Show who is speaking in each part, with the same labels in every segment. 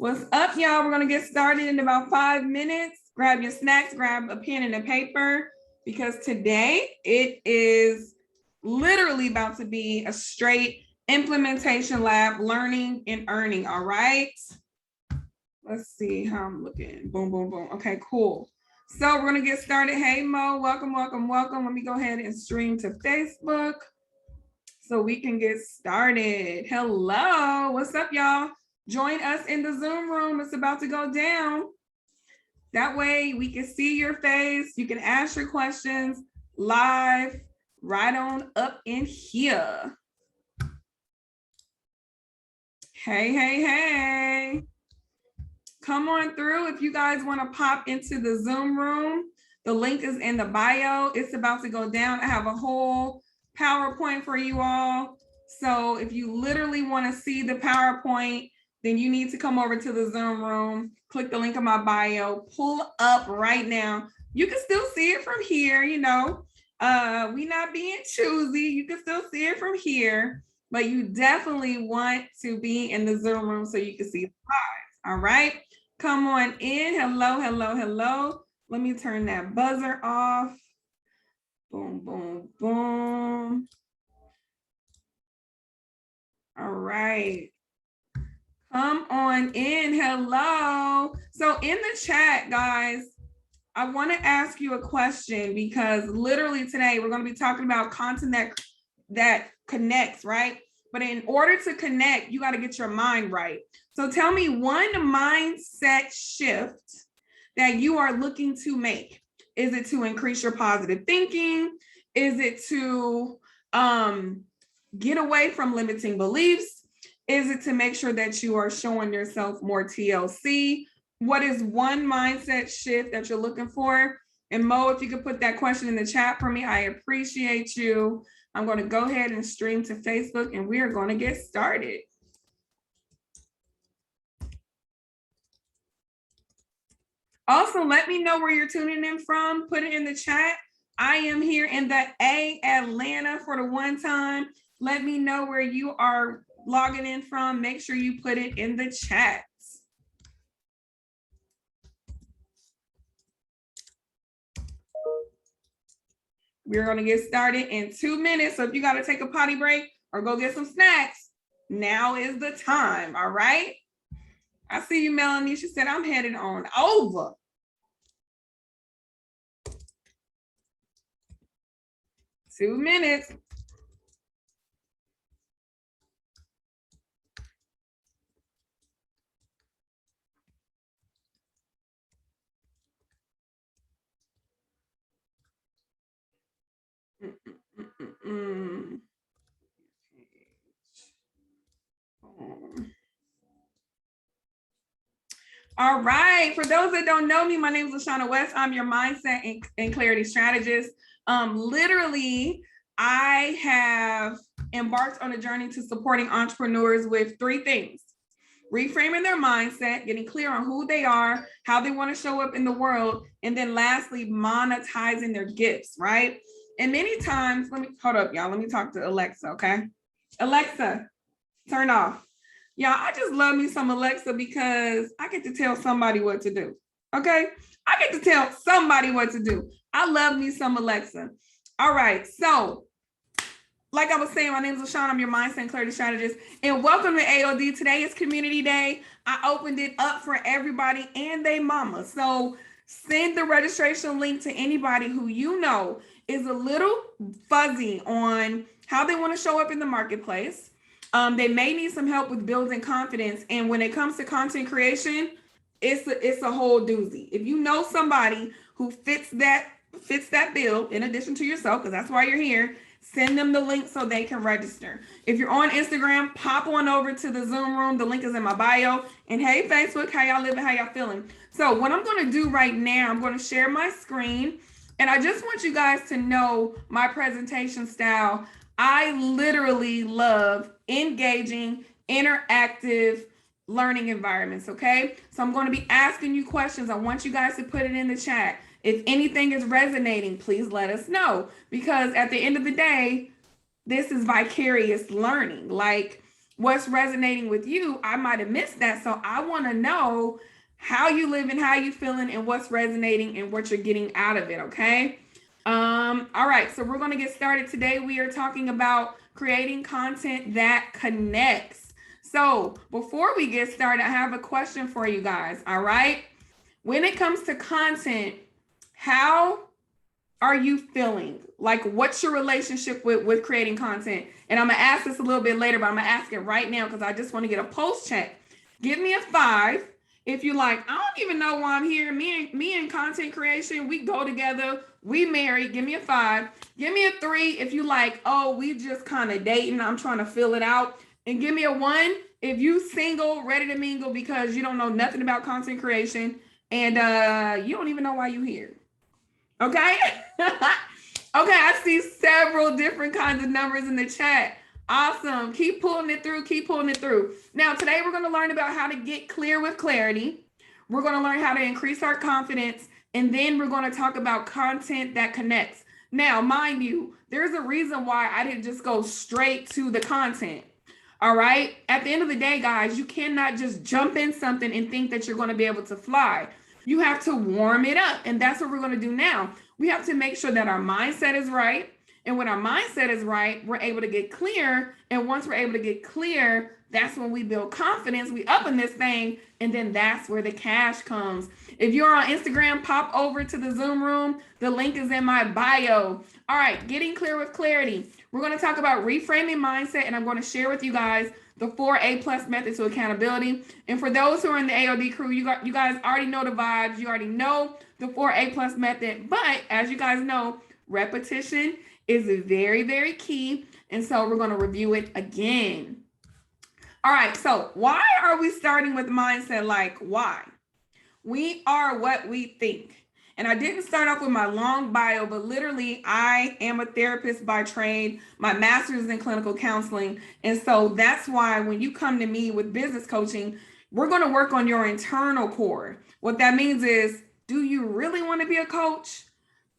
Speaker 1: What's up, y'all? We're going to get started in about 5 minutes. Grab your snacks, grab a pen and a paper, because today it is literally about to be a straight implementation lab, learning and earning, all right? Let's see how I'm looking. Boom, boom, boom. Okay, cool. So we're going to get started. Hey, Mo, welcome, welcome, welcome. Let me go ahead and stream to Facebook so we can get started. Hello, what's up, y'all? Join us in the Zoom room. It's about to go down. That way we can see your face. You can ask your questions live right on up in here. Hey, hey, hey. Come on through if you guys want to pop into the Zoom room. The link is in the bio. It's about to go down. I have a whole PowerPoint for you all. So if you literally want to see the PowerPoint, then you need to come over to the Zoom room, click the link in my bio, pull up right now. You can still see it from here, you know. We not being choosy. You can still see it from here, but you definitely want to be in the Zoom room so you can see the slides, all right? Come on in. Hello, hello, hello. Let me turn that buzzer off. Boom, boom, boom. All right. Come on in. Hello. So in the chat, guys, I want to ask you a question, because literally today we're going to be talking about content that connects, right? But in order to connect, you got to get your mind right. So tell me one mindset shift that you are looking to make. Is it to increase your positive thinking? Is it to get away from limiting beliefs? Is it to make sure that you are showing yourself more TLC? What is one mindset shift that you're looking for? And Mo, if you could put that question in the chat for me, I appreciate you. I'm going to go ahead and stream to Facebook, and we are going to get started. Also, let me know where you're tuning in from. Put it in the chat. I am here in the A, Atlanta, for the one time. Let me know where you are logging in from. Make sure you put it in the chat. We're going to get started in 2 minutes. So if you got to take a potty break or go get some snacks, now is the time. All right. I see you, Melanie. She said, I'm headed on over. Two minutes. All right, for those that don't know me, my name is LaShana West. I'm your mindset and clarity strategist. Literally, I have embarked on a journey to supporting entrepreneurs with 3 things: reframing their mindset, getting clear on who they are, how they want to show up in the world, and then lastly, monetizing their gifts, right? And many times, hold up, y'all. Let me talk to Alexa, okay? Alexa, turn off. Y'all, I just love me some Alexa, because I get to tell somebody what to do, okay? I get to tell somebody what to do. I love me some Alexa. All right, so like I was saying, my name is LaShana. I'm your mindset and clarity strategist, and welcome to AOD. Today is Community Day. I opened it up for everybody and they mama. So send the registration link to anybody who you know is a little fuzzy on how they want to show up in the marketplace. They may need some help with building confidence. And when it comes to content creation, it's a whole doozy. If you know somebody who fits that bill, in addition to yourself, because that's why you're here, send them the link so they can register. If you're on Instagram, pop on over to the Zoom room. The link is in my bio. And hey, Facebook, how y'all living? How y'all feeling? So what I'm going to do right now, I'm going to share my screen. And I just want you guys to know my presentation style. I literally love engaging, interactive learning environments, okay? So I'm going to be asking you questions. I want you guys to put it in the chat. If anything is resonating, please let us know, because at the end of the day, this is vicarious learning. Like, what's resonating with you, I might have missed that. So I want to know how you living, how you feeling, and what's resonating and what you're getting out of it. Okay. All right. So we're going to get started today. We are talking about creating content that connects. So before we get started, I have a question for you guys. All right. When it comes to content, how are you feeling? Like, what's your relationship with creating content? And I'm going to ask this a little bit later, but I'm going to ask it right now because I just want to get a pulse check. Give me a 5 if you're like, I don't even know why I'm here. Me and content creation, we go together. We married. Give me a 5. Give me a 3 if you like, oh, we just kind of dating. I'm trying to fill it out. And give me a 1 if you single, ready to mingle because you don't know nothing about content creation and you don't even know why you're here. Okay. Okay, I see several different kinds of numbers in the chat. Awesome. Keep pulling it through. Keep pulling it through. Now, today we're going to learn about how to get clear with clarity. We're going to learn how to increase our confidence. And then we're going to talk about content that connects. Now, mind you, there's a reason why I didn't just go straight to the content. All right. At the end of the day, guys, you cannot just jump in something and think that you're going to be able to fly. You have to warm it up. And that's what we're going to do now. We have to make sure that our mindset is right. And when our mindset is right, we're able to get clear. And once we're able to get clear, that's when we build confidence. We up in this thing. And then that's where the cash comes. If you're on Instagram, pop over to the Zoom room. The link is in my bio. All right, getting clear with clarity. We're going to talk about reframing mindset. And I'm going to share with you guys the 4 A+ methods to accountability. And for those who are in the AOD crew, you guys already know the vibes. You already know the 4 A+ method. But as you guys know, repetition is very, very key. And so we're going to review it again. All right. So why are we starting with mindset? Like, why? We are what we think. And I didn't start off with my long bio, but literally I am a therapist by trade. My master's is in clinical counseling. And so that's why when you come to me with business coaching, we're going to work on your internal core. What that means is, do you really want to be a coach?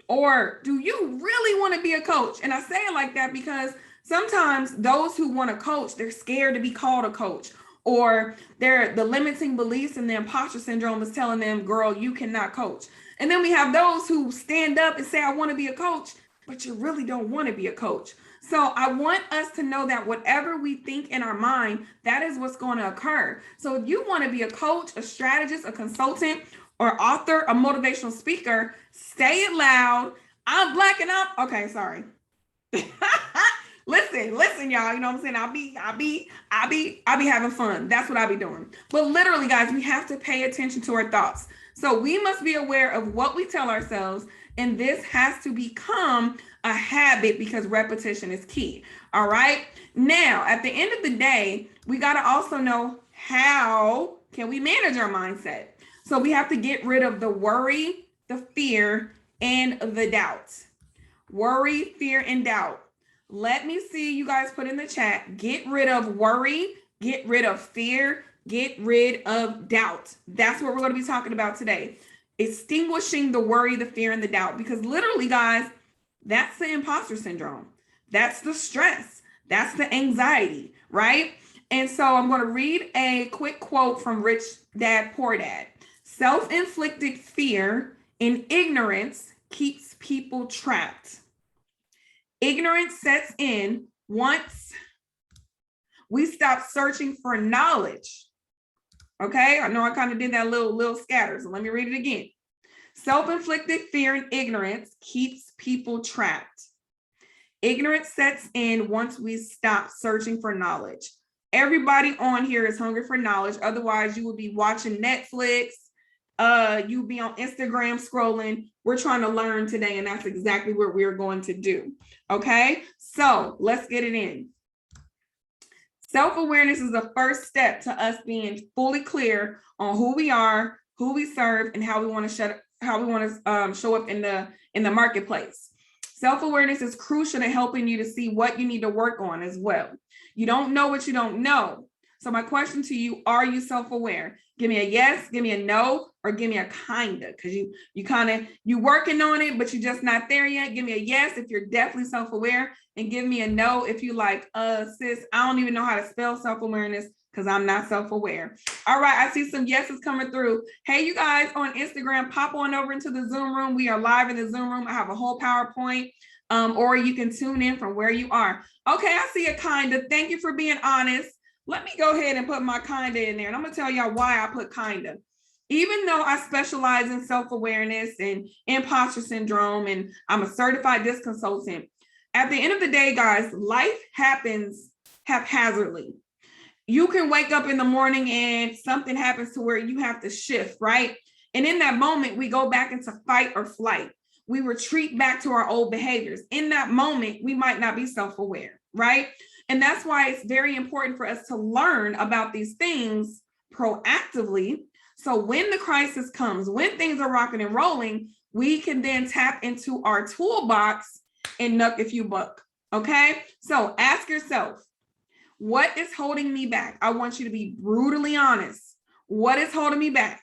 Speaker 1: Or do you really want to be a coach? And I say it like that because sometimes those who want to coach, they're scared to be called a coach. Or the limiting beliefs and the imposter syndrome is telling them, girl, you cannot coach. And then we have those who stand up and say, I want to be a coach, but you really don't want to be a coach. So I want us to know that whatever we think in our mind, that is what's going to occur. So if you want to be a coach, a strategist, a consultant, or author, a motivational speaker, say it loud. I'm blacking up. Okay, sorry. Listen, y'all. You know what I'm saying? I'll be having fun. That's what I'll be doing. But literally, guys, we have to pay attention to our thoughts. So we must be aware of what we tell ourselves, and this has to become a habit because repetition is key. All right. Now, at the end of the day, we got to also know how can we manage our mindset. So we have to get rid of the worry, the fear, and the doubt. Worry, fear, and doubt. Let me see you guys put in the chat. Get rid of worry, get rid of fear, get rid of doubt. That's what we're going to be talking about today. Extinguishing the worry, the fear, and the doubt. Because literally, guys, that's the imposter syndrome. That's the stress. That's the anxiety, right? And so I'm going to read a quick quote from Rich Dad, Poor Dad. Self-inflicted fear and ignorance keeps people trapped. Ignorance sets in once we stop searching for knowledge. Okay, I know I kind of did that little scatter, so let me read it again. Self-inflicted fear and ignorance keeps people trapped. Ignorance sets in once we stop searching for knowledge. Everybody on here is hungry for knowledge. Otherwise, you would be watching Netflix. You'll be on Instagram scrolling. We're trying to learn today, and that's exactly what we're going to do. Okay, so let's get it in. Self-awareness is the first step to us being fully clear on who we are, who we serve, and how we want to show up in the marketplace. Self-awareness is crucial to helping you to see what you need to work on as well. You don't know what you don't know. So my question to you, are you self-aware? Give me a yes, give me a no, or give me a kinda, because you working on it, but you're just not there yet. Give me a yes if you're definitely self-aware, and give me a no if you like, sis, I don't even know how to spell self-awareness because I'm not self-aware. All right, I see some yeses coming through. Hey, you guys on Instagram, pop on over into the Zoom room. We are live in the Zoom room. I have a whole PowerPoint, or you can tune in from where you are. Okay, I see a kinda. Thank you for being honest. Let me go ahead and put my kinda in there, and I'm gonna tell y'all why I put kinda. Even though I specialize in self-awareness and imposter syndrome, and I'm a certified DISC consultant, at the end of the day, guys, life happens haphazardly. You can wake up in the morning and something happens to where you have to shift, right? And in that moment, we go back into fight or flight. We retreat back to our old behaviors. In that moment, we might not be self-aware, right? And that's why it's very important for us to learn about these things proactively. So when the crisis comes, when things are rocking and rolling, we can then tap into our toolbox and knock a few bucks, okay? So ask yourself, what is holding me back? I want you to be brutally honest. What is holding me back?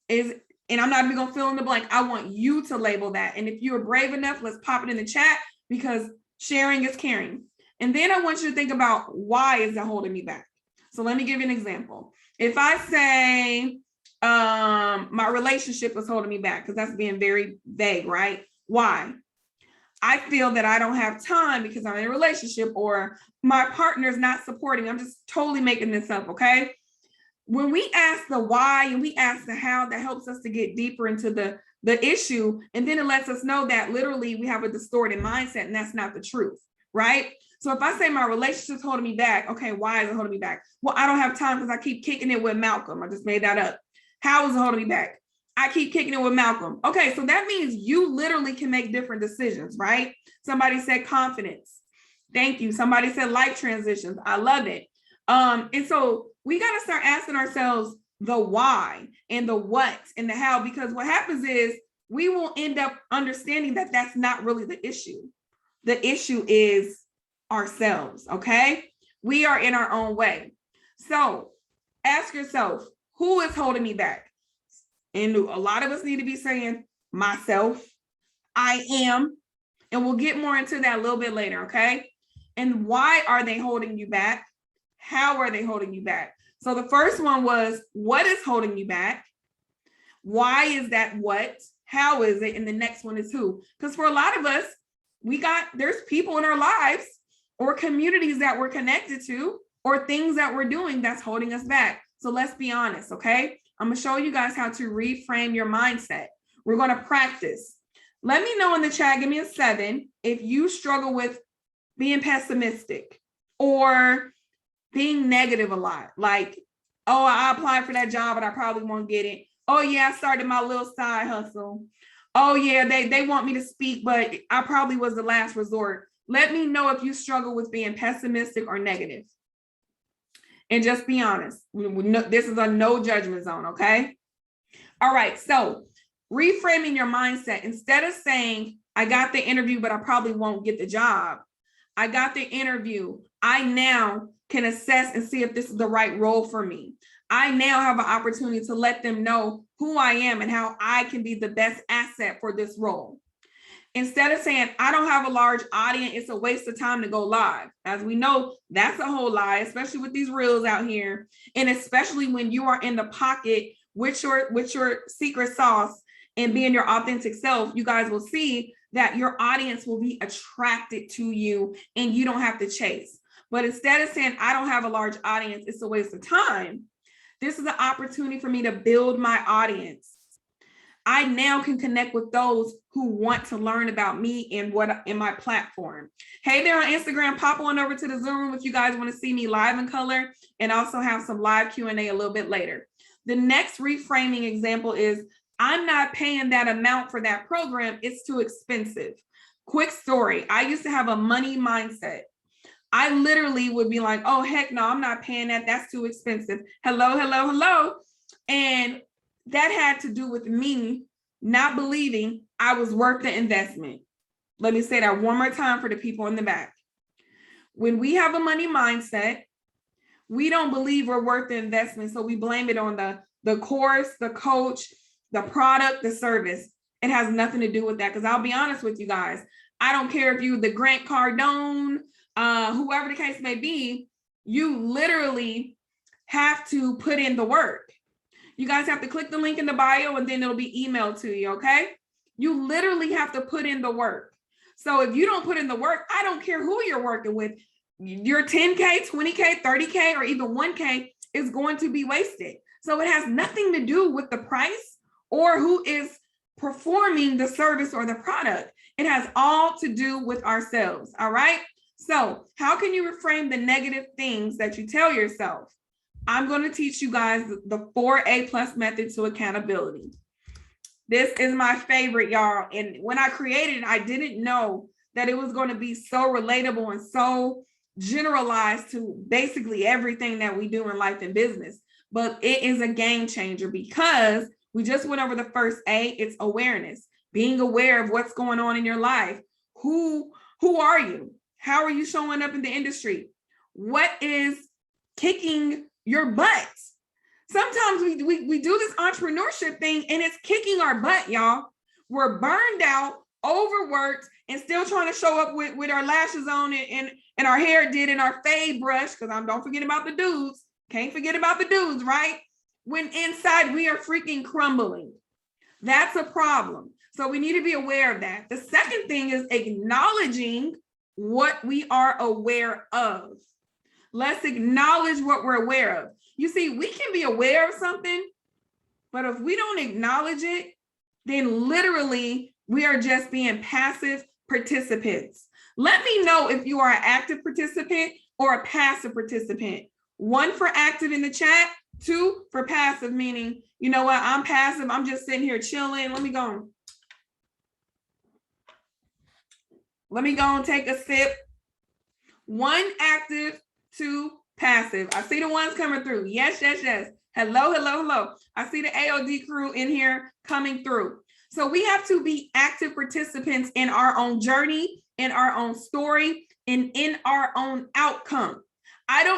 Speaker 1: And I'm not even gonna fill in the blank. I want you to label that. And if you're brave enough, let's pop it in the chat, because sharing is caring. And then I want you to think about, why is it holding me back? So let me give you an example. If I say my relationship is holding me back, because that's being very vague, right? Why? I feel that I don't have time because I'm in a relationship, or my partner's not supporting. I'm just totally making this up, okay? When we ask the why and we ask the how, that helps us to get deeper into the issue. And then it lets us know that literally we have a distorted mindset, and that's not the truth, right? So if I say my relationship's holding me back, okay, why is it holding me back? Well, I don't have time because I keep kicking it with Malcolm. I just made that up. How is it holding me back? I keep kicking it with Malcolm. Okay, so that means you literally can make different decisions, right? Somebody said confidence. Thank you. Somebody said life transitions. I love it. And so we got to start asking ourselves the why and the what and the how, because what happens is we will end up understanding that that's not really the issue. The issue is ourselves, okay? We are in our own way. So ask yourself, who is holding me back? And a lot of us need to be saying, myself, I am, and we'll get more into that a little bit later, okay? And why are they holding you back? How are they holding you back? So the first one was, what is holding you back? Why is that what? How is it? And the next one is who? Because for a lot of us, there's people in our lives or communities that we're connected to or things that we're doing that's holding us back. So let's be honest, okay? I'm gonna show you guys how to reframe your mindset. We're gonna practice. Let me know in the chat, give me a 7, if you struggle with being pessimistic or being negative a lot. Like, oh, I applied for that job, but I probably won't get it. Oh yeah, I started my little side hustle. Oh yeah, they want me to speak, but I probably was the last resort. Let me know if you struggle with being pessimistic or negative. And just be honest. This is a no judgment zone, okay? All right, so reframing your mindset. Instead of saying, I got the interview, but I probably won't get the job. I got the interview. I now can assess and see if this is the right role for me. I now have an opportunity to let them know who I am and how I can be the best asset for this role. Instead of saying, I don't have a large audience, it's a waste of time to go live. As we know, that's a whole lie, especially with these reels out here. And especially when you are in the pocket with your secret sauce and being your authentic self, you guys will see that your audience will be attracted to you and you don't have to chase. But instead of saying, I don't have a large audience, it's a waste of time, this is an opportunity for me to build my audience. I now can connect with those who want to learn about me and what in my platform. Hey there on Instagram, pop on over to the Zoom room if you guys want to see me live in color, and also have some live Q&A a little bit later. The next reframing example is, I'm not paying that amount for that program. It's too expensive. Quick story. I used to have a money mindset. I literally would be like, oh, heck no, I'm not paying that. That's too expensive. Hello, hello, hello. And that had to do with me not believing I was worth the investment. Let me say that one more time for the people in the back. When we have a money mindset, We don't believe we're worth the investment. So we blame it on the course, the coach, the product, the service. It has nothing to do with that. Because I'll be honest with you guys, I don't care if you the Grant Cardone, whoever the case may be, you literally have to put in the work. You guys have to click the link in the bio and then it'll be emailed to you, okay? You literally have to put in the work. So if you don't put in the work, I don't care who you're working with, your 10K, 20K, 30K, or even 1K is going to be wasted. So it has nothing to do with the price or who is performing the service or the product. It has all to do with ourselves, all right? So how can you reframe the negative things that you tell yourself? I'm going to teach you guys the 4A+ method to accountability. This is my favorite, y'all. And when I created it, I didn't know that it was going to be so relatable and so generalized to basically everything that we do in life and business. But it is a game changer because we just went over the first A. It's awareness, being aware of what's going on in your life. Who are you? How are you showing up in the industry? What is kicking your butt? Sometimes we do this entrepreneurship thing and it's kicking our butt, y'all. We're burned out, overworked, and still trying to show up with our lashes on and our hair did and our fade brush, because don't forget about the dudes. Can't forget about the dudes, right? When inside we are freaking crumbling. That's a problem. So we need to be aware of that. The second thing is acknowledging what we are aware of. Let's acknowledge what we're aware of. You see, we can be aware of something, but if we don't acknowledge it, then literally we are just being passive participants. Let me know if you are an active participant or a passive participant. 1 for active in the chat, 2 for passive, meaning, you know what, I'm passive. I'm just sitting here chilling. Let me go and take a sip. 1 active, 2 passive. I see the ones coming through. Yes. Hello. I see the AOD crew in here coming through. So we have to be active participants in our own journey, in our own story, and in our own outcome.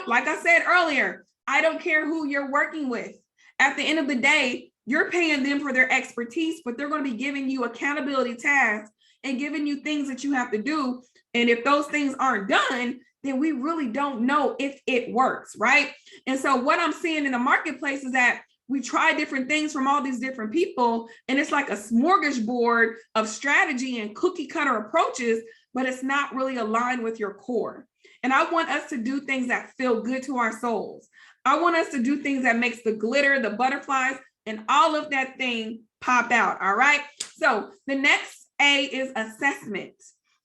Speaker 1: Like I said earlier, I don't care who you're working with. At the end of the day, you're paying them for their expertise, but they're going to be giving you accountability tasks and giving you things that you have to do. And if those things aren't done, then we really don't know if it works, right? And so what I'm seeing in the marketplace is that we try different things from all these different people, and it's like a smorgasbord of strategy and cookie cutter approaches, but it's not really aligned with your core. And I want us to do things that feel good to our souls. I want us to do things that makes the glitter, the butterflies, and all of that thing pop out, all right? So the next A is assessment.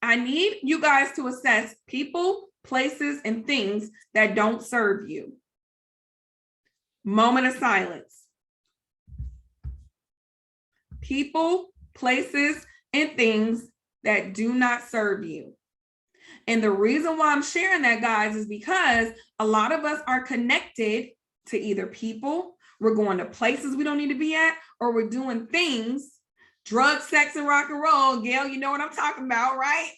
Speaker 1: I need you guys to assess people, places, and things that don't serve you. Moment of silence. People, places, and things that do not serve you. And the reason why I'm sharing that, guys, is because a lot of us are connected to either people, we're going to places we don't need to be at, or we're doing things, drugs, sex, and rock and roll. Gail, you know what I'm talking about, right?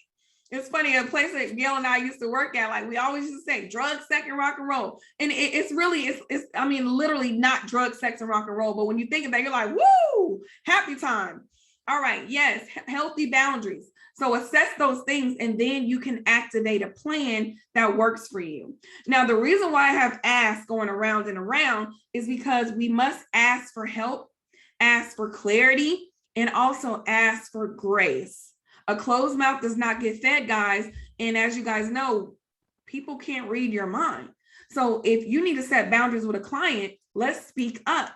Speaker 1: It's funny, a place that Gail and I used to work at, like we always used to say, drugs, sex, and rock and roll. And it's literally not drugs, sex, and rock and roll. But when you think of that, you're like, woo, happy time. All right, yes, healthy boundaries. So assess those things, and then you can activate a plan that works for you. Now, the reason why I have asked going around and around is because we must ask for help, ask for clarity, and also ask for grace. A closed mouth does not get fed, guys. And as you guys know, people can't read your mind. So if you need to set boundaries with a client, let's speak up.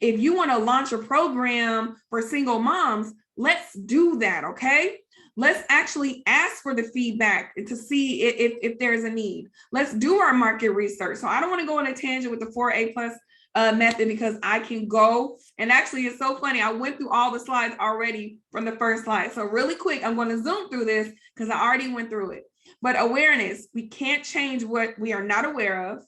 Speaker 1: If you want to launch a program for single moms, let's do that, okay? Let's actually ask for the feedback to see if there's a need. Let's do our market research. So I don't want to go on a tangent with the 4A+ method because I can go, and actually it's so funny, I went through all the slides already from the first slide. So really quick, I'm going to zoom through this because I already went through it. But awareness, we can't change what we are not aware of.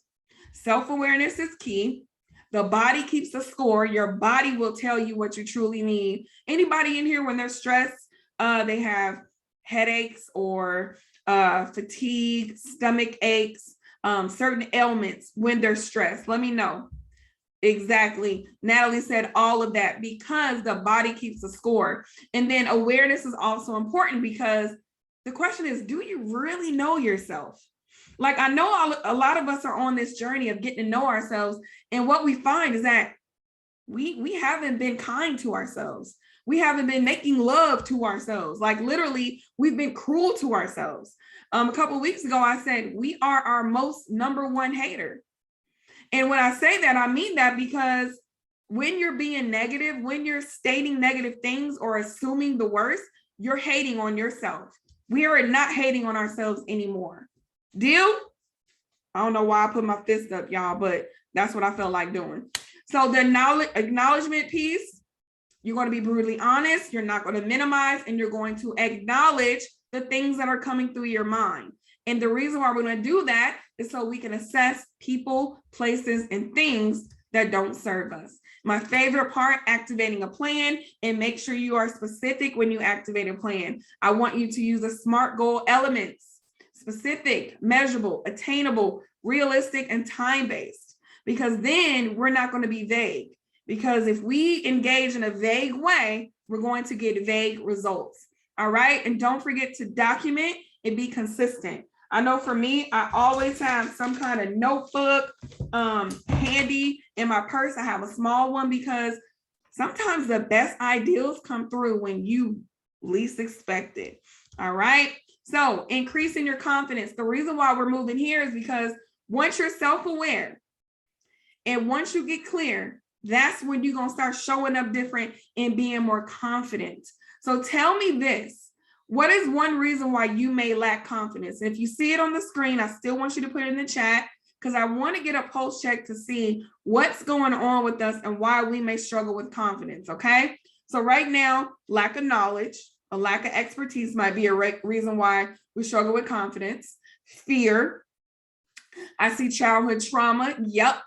Speaker 1: Self-awareness is key. The body keeps the score. Your body will tell you what you truly need. Anybody in here when they're stressed, they have headaches or fatigue, stomach aches, certain ailments when they're stressed. Let me know. Exactly. Natalie said all of that because the body keeps a score. And then awareness is also important because the question is, do you really know yourself? Like, I know a lot of us are on this journey of getting to know ourselves. And what we find is that we haven't been kind to ourselves. We haven't been making love to ourselves. Like, literally, we've been cruel to ourselves. A couple of weeks ago, I said, we are our most number one hater. And when I say that, I mean that because when you're being negative, when you're stating negative things or assuming the worst, you're hating on yourself. We are not hating on ourselves anymore. Deal? I don't know why I put my fist up, y'all, but that's what I felt like doing. So the acknowledgement piece, you're going to be brutally honest. You're not going to minimize, and you're going to acknowledge the things that are coming through your mind. And the reason why we're going to do that is so we can assess people, places, and things that don't serve us. My favorite part, activating a plan, and make sure you are specific when you activate a plan. I want you to use the SMART goal elements: specific, measurable, attainable, realistic, and time-based, because then we're not going to be vague. Because if we engage in a vague way, we're going to get vague results. All right. And don't forget to document and be consistent. I know for me, I always have some kind of notebook handy in my purse. I have a small one because sometimes the best ideas come through when you least expect it. All right. So increasing your confidence. The reason why we're moving here is because once you're self-aware and once you get clear, that's when you're going to start showing up different and being more confident. So tell me this. What is one reason why you may lack confidence? If you see it on the screen, I still want you to put it in the chat because I want to get a pulse check to see what's going on with us and why we may struggle with confidence, okay? So right now, lack of knowledge, a lack of expertise might be a reason why we struggle with confidence. Fear. I see childhood trauma. Yep.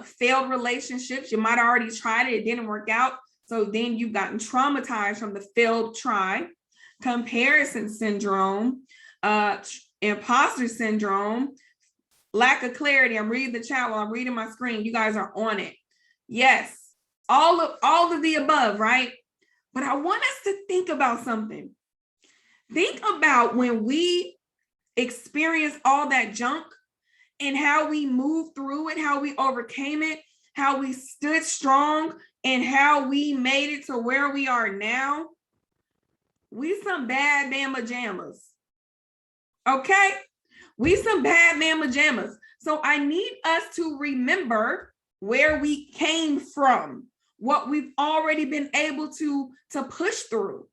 Speaker 1: Failed relationships. You might have already tried it. It didn't work out. So then you've gotten traumatized from the failed try. Comparison syndrome, imposter syndrome, lack of clarity. I'm reading the chat while I'm reading my screen. You guys are on it. Yes, all of the above, right? But I want us to think about something. Think about when we experience all that junk and how we moved through it, how we overcame it, how we stood strong, and how we made it to where we are now. We some bad mama jammas. Okay? We some bad mama jammas. So I need us to remember where we came from, what we've already been able to push through.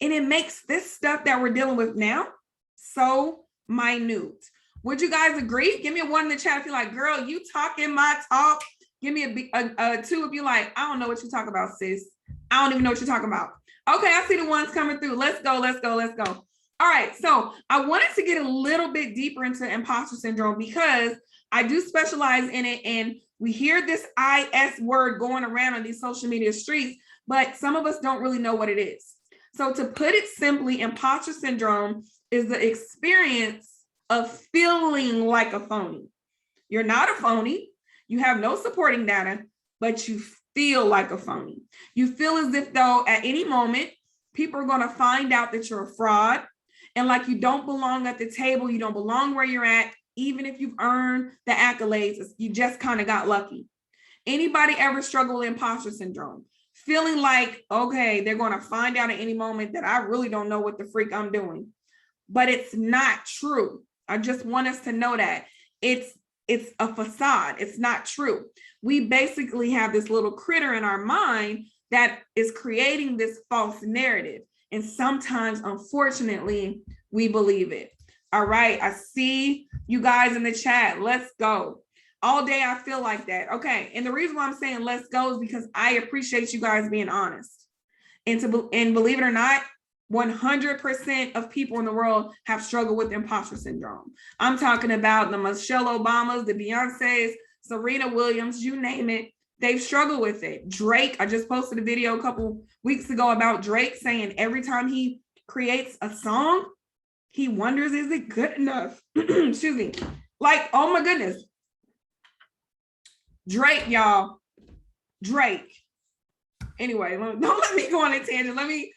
Speaker 1: And it makes this stuff that we're dealing with now so minute. Would you guys agree? Give me a 1 in the chat if you're like, girl, you talking my talk. Give me a 2 if you're like, I don't know what you're talking about, sis. I don't even know what you're talking about. Okay, I see the ones coming through. Let's go, let's go, let's go. All right, so I wanted to get a little bit deeper into imposter syndrome because I do specialize in it, and we hear this IS word going around on these social media streets, but some of us don't really know what it is. So to put it simply, imposter syndrome is the experience of feeling like a phony. You're not a phony. You have no supporting data, but you feel like a phony. You feel as if though at any moment, people are going to find out that you're a fraud and like you don't belong at the table. You don't belong where you're at. Even if you've earned the accolades, you just kind of got lucky. Anybody ever struggle with imposter syndrome? Feeling like, okay, they're going to find out at any moment that I really don't know what the freak I'm doing. But it's not true. I just want us to know that it's a facade. It's not true. We basically have this little critter in our mind that is creating this false narrative. And sometimes, unfortunately, we believe it. All right. I see you guys in the chat. Let's go. All day, I feel like that. Okay. And the reason why I'm saying let's go is because I appreciate you guys being honest. And believe it or not, 100% of people in the world have struggled with imposter syndrome. I'm talking about the Michelle Obamas, the Beyoncés, Serena Williams, you name it. They've struggled with it. Drake, I just posted a video a couple weeks ago about Drake saying every time he creates a song, he wonders, is it good enough? Excuse me. Like, oh my goodness. Drake, y'all. Drake. Anyway, don't let me go on a tangent. Let me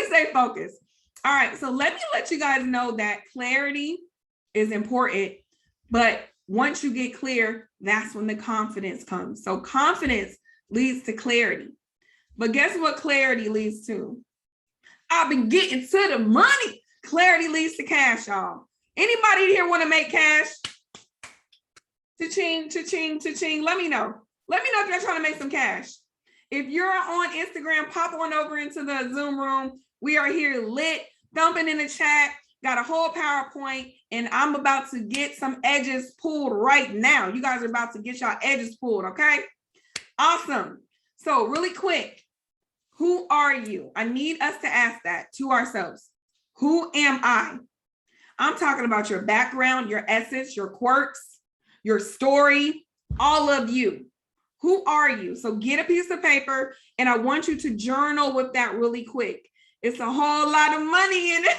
Speaker 1: stay focused. All right, so let me let you guys know that clarity is important, but once you get clear, that's when the confidence comes. So confidence leads to clarity. But guess what clarity leads to? I've been getting to the money. Clarity leads to cash, y'all. Anybody here want to make cash? Cha-ching, cha-ching, cha-ching. Let me know. Let me know if you're trying to make some cash. If you're on Instagram, pop on over into the Zoom room. We are here lit, thumping in the chat, got a whole PowerPoint, and I'm about to get some edges pulled right now. You guys are about to get y'all edges pulled, okay? Awesome. So really quick, who are you? I need us to ask that to ourselves. Who am I? I'm talking about your background, your essence, your quirks, your story, all of you. Who are you? So get a piece of paper and I want you to journal with that really quick. It's a whole lot of money in it.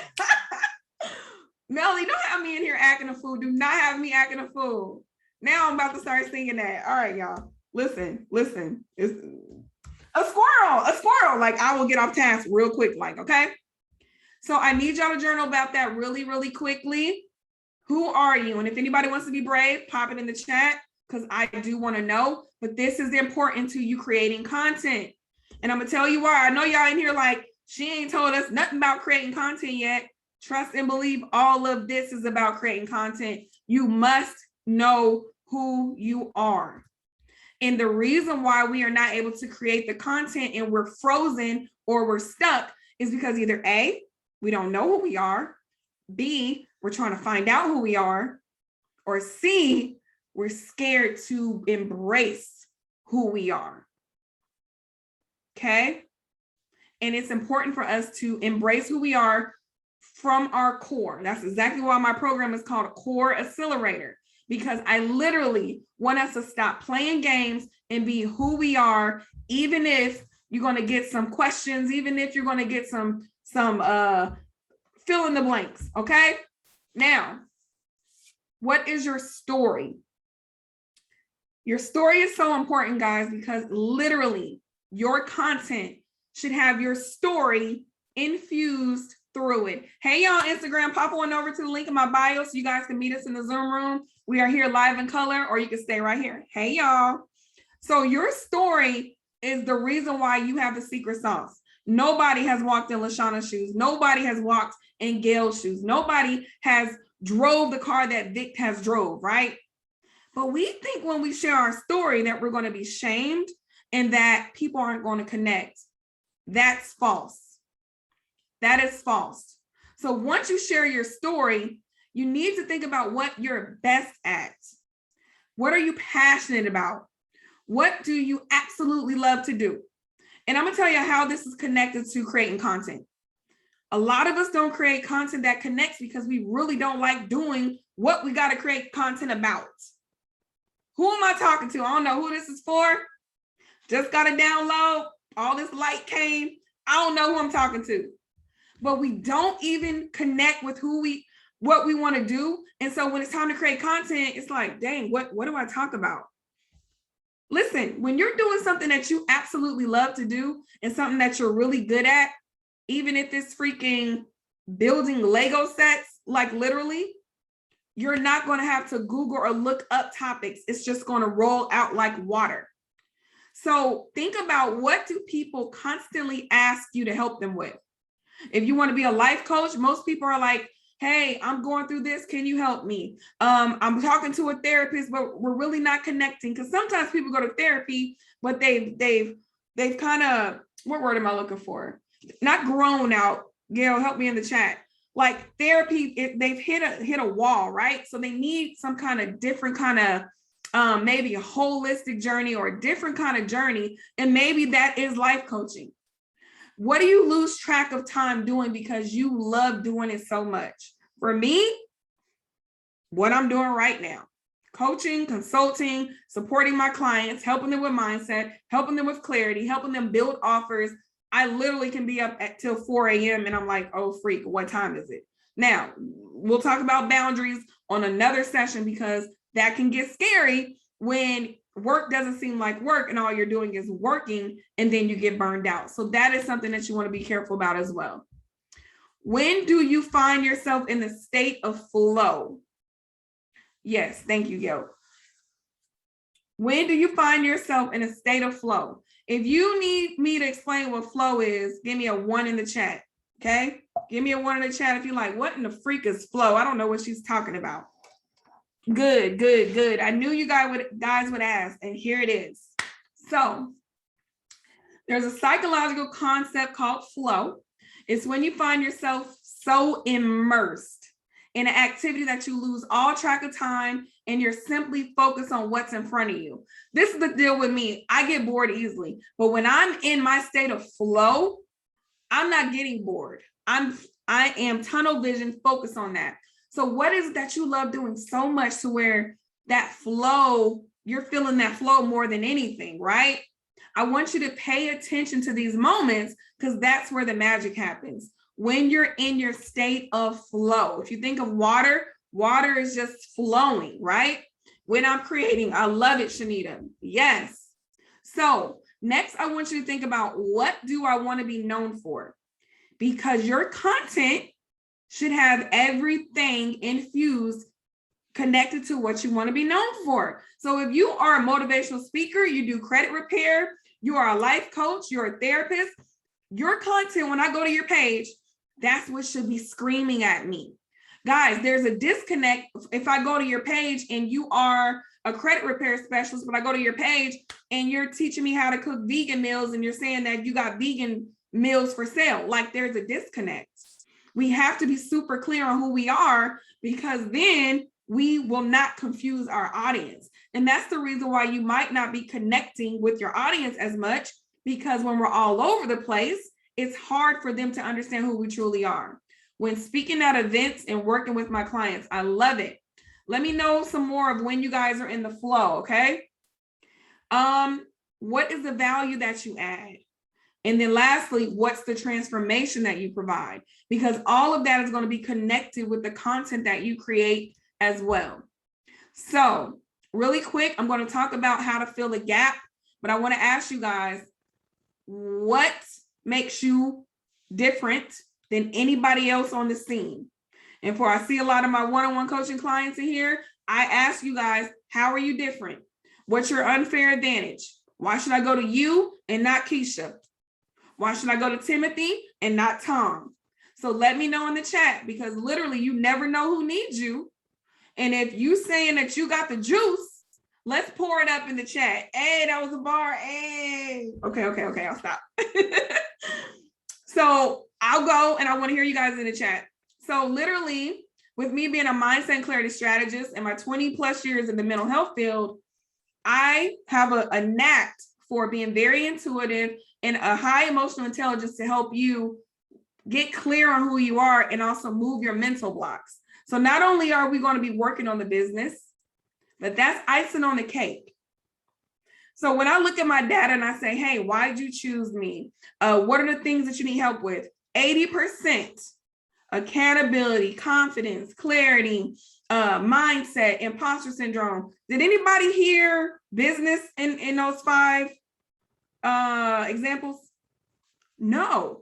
Speaker 1: Melly, don't have me in here acting a fool. Do not have me acting a fool. Now I'm about to start singing that. All right, y'all. Listen. It's a squirrel. Like, I will get off task real quick, like, okay? So I need y'all to journal about that really, really quickly. Who are you? And if anybody wants to be brave, pop it in the chat because I do want to know. But this is important to you creating content. And I'm going to tell you why. I know y'all in here like, she ain't told us nothing about creating content yet. Trust and believe all of this is about creating content. You must know who you are. And the reason why we are not able to create the content and we're frozen or we're stuck is because either A, we don't know who we are, B, we're trying to find out who we are, or C, we're scared to embrace who we are. Okay? And it's important for us to embrace who we are from our core. That's exactly why my program is called a Core Accelerator, because I literally want us to stop playing games and be who we are, even if you're going to get some questions, even if you're going to get some fill in the blanks. Okay. Now, what is your story? Your story is so important, guys, because literally your content should have your story infused through it. Hey, y'all, Instagram, pop on over to the link in my bio so you guys can meet us in the Zoom room. We are here live in color, or you can stay right here. Hey, y'all. So your story is the reason why you have the secret sauce. Nobody has walked in LaShana's shoes. Nobody has walked in Gail's shoes. Nobody has drove the car that Vic has drove, right? But we think when we share our story that we're going to be shamed and that people aren't going to connect. That's false. That is false. So once you share your story, you need to think about what you're best at. What are you passionate about? What do you absolutely love to do? And I'm going to tell you how this is connected to creating content. A lot of us don't create content that connects because we really don't like doing what we got to create content about. Who am I talking to? I don't know who this is for. Just got to download. All this light came. I don't know who I'm talking to. But we don't even connect with what we want to do. And so when it's time to create content, it's like, dang, what do I talk about? Listen, when you're doing something that you absolutely love to do and something that you're really good at, even if it's freaking building Lego sets, like literally, you're not going to have to Google or look up topics. It's just going to roll out like water. So think about, what do people constantly ask you to help them with? If you want to be a life coach, most people are like, hey, I'm going through this. Can you help me? I'm talking to a therapist, but we're really not connecting. Because sometimes people go to therapy, but they've kind of, what word am I looking for? Not grown out. Gail, help me in the chat. Like therapy, they've hit a wall, right? So they need some kind of different kind of maybe a holistic journey or a different kind of journey. And maybe that is life coaching. What do you lose track of time doing because you love doing it so much? For me, what I'm doing right now, coaching, consulting, supporting my clients, helping them with mindset, helping them with clarity, helping them build offers. I literally can be up till 4 a.m. and I'm like, oh, freak, what time is it? Now, we'll talk about boundaries on another session because that can get scary when work doesn't seem like work and all you're doing is working and then you get burned out. So that is something that you want to be careful about as well. When do you find yourself in the state of flow? Yes, thank you, Yo. When do you find yourself in a state of flow? If you need me to explain what flow is, give me a 1 in the chat, okay? Give me a 1 in the chat if you're like, what in the freak is flow? I don't know what she's talking about. Good, good, good. I knew you guys would ask, and here it is. So there's a psychological concept called flow. It's when you find yourself so immersed in an activity that you lose all track of time and you're simply focused on what's in front of you. This is the deal with me. I get bored easily, but when I'm in my state of flow, I'm not getting bored. I am tunnel vision focused on that. So what is it that you love doing so much to where that flow, you're feeling that flow more than anything, right? I want you to pay attention to these moments because that's where the magic happens. When you're in your state of flow. If you think of water, water is just flowing, right? When I'm creating, I love it, Shanita. Yes. So next, I want you to think about what do I want to be known for? Because your content should have everything infused connected to what you want to be known for. So if you are a motivational speaker, you do credit repair, you are a life coach, you're a therapist, your content, when I go to your page, that's what should be screaming at me. Guys, there's a disconnect if I go to your page and you are a credit repair specialist, but I go to your page and you're teaching me how to cook vegan meals and you're saying that you got vegan meals for sale. Like there's a disconnect. We have to be super clear on who we are because then we will not confuse our audience. And that's the reason why you might not be connecting with your audience as much, because when we're all over the place, it's hard for them to understand who we truly are. When speaking at events and working with my clients, I love it. Let me know some more of when you guys are in the flow, okay? What is the value that you add? And then lastly, what's the transformation that you provide? Because all of that is going to be connected with the content that you create as well. So really quick, I'm going to talk about how to fill the gap, but I want to ask you guys, what makes you different than anybody else on the scene? And for I see a lot of my one-on-one coaching clients in here, I ask you guys, how are you different? What's your unfair advantage? Why should I go to you and not Keisha? Why should I go to Timothy and not Tom? So let me know in the chat, because literally you never know who needs you. And if you saying that you got the juice, let's pour it up in the chat. Hey, that was a bar. Hey. Okay, I'll stop. So I'll go and I want to hear you guys in the chat. So literally, with me being a mindset and clarity strategist and my 20 plus years in the mental health field, I have a knack for being very intuitive and a high emotional intelligence to help you get clear on who you are and also move your mental blocks. So not only are we going to be working on the business, but that's icing on the cake. So when I look at my data and I say, hey, why did you choose me? What are the things that you need help with? 80% accountability, confidence, clarity, mindset, imposter syndrome. Did anybody hear business in those 5 examples? No.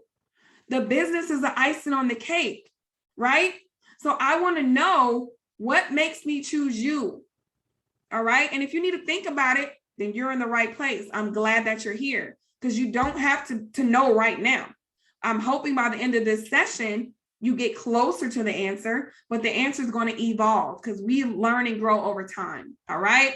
Speaker 1: The business is the icing on the cake, right? So I want to know what makes me choose you. All right. And if you need to think about it, then you're in the right place. I'm glad that you're here because you don't have to know right now. I'm hoping by the end of this session, you get closer to the answer, but the answer is going to evolve because we learn and grow over time. All right.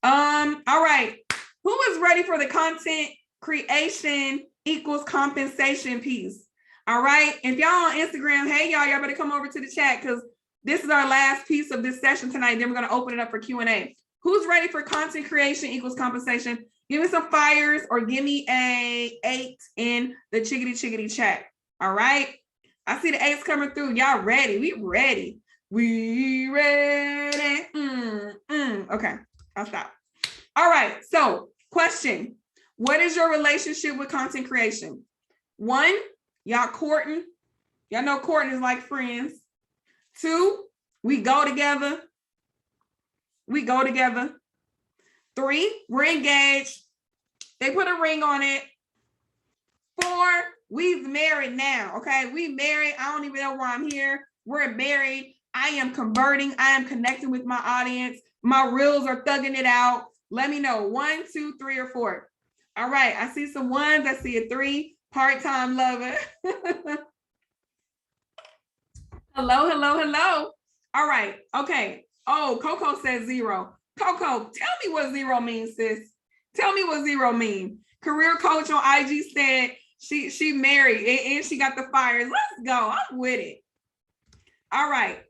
Speaker 1: All right. Who is ready for the content creation equals compensation piece? All right. If y'all on Instagram, hey, y'all better come over to the chat because this is our last piece of this session tonight. Then we're going to open it up for Q&A. Who's ready for content creation equals compensation? Give me some fires or give me a 8 in the chickadee chat. All right. I see the 8s coming through. Y'all ready? We ready. We ready. Okay. I'll stop. All right. So question. What is your relationship with content creation? 1, y'all courting. Y'all know courting is like friends. 2, we go together. We go together. 3, we're engaged. They put a ring on it. 4, we've married now. Okay, we married. I don't even know why I'm here. We're married. I am converting. I am connecting with my audience. My reels are thugging it out. Let me know. 1, 2, 3, or 4. All right. I see some 1s. I see a 3. Part-time lover. Hello, hello, hello. All right. Okay. Oh, Coco says 0. Coco, tell me what 0 means, sis. Tell me what 0 means. Career coach on IG said she married and she got the fires. Let's go. I'm with it. All right.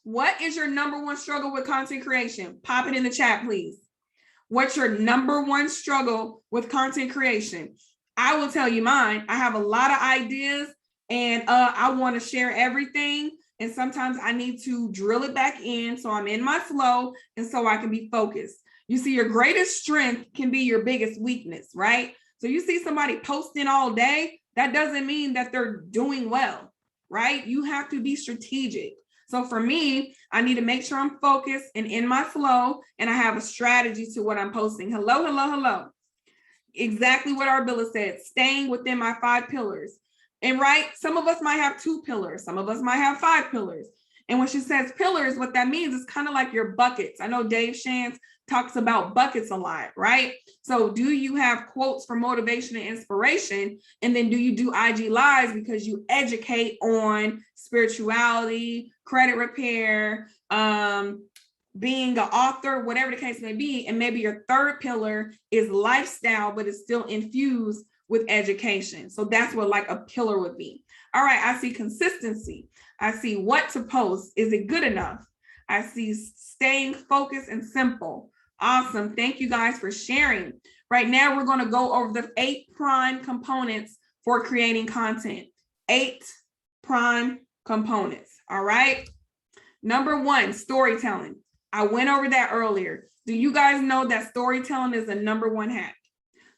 Speaker 1: What is your number 1 struggle with content creation? Pop it in the chat, please. What's your number 1 struggle with content creation? I will tell you mine. I have a lot of ideas and I want to share everything. And sometimes I need to drill it back in so I'm in my flow and so I can be focused. You see, your greatest strength can be your biggest weakness, right? So you see somebody posting all day, that doesn't mean that they're doing well, right? You have to be strategic. So for me, I need to make sure I'm focused and in my flow, and I have a strategy to what I'm posting. Hello, hello, hello. Exactly what Arbilla said, staying within my 5 pillars. And right, some of us might have 2 pillars. Some of us might have 5 pillars. And when she says pillars, what that means is kind of like your buckets. I know Dave Shantz talks about buckets a lot, right? So do you have quotes for motivation and inspiration? And then do you do IG lives because you educate on spirituality, credit repair, being an author, whatever the case may be. And maybe your 3rd pillar is lifestyle, but it's still infused with education. So that's what like a pillar would be. All right, I see consistency. I see what to post. Is it good enough? I see staying focused and simple. Awesome. Thank you guys for sharing. Right now, we're going to go over the 8 prime components for creating content. 8 prime components. All right. Number 1, storytelling. I went over that earlier. Do you guys know that storytelling is the number 1 hack?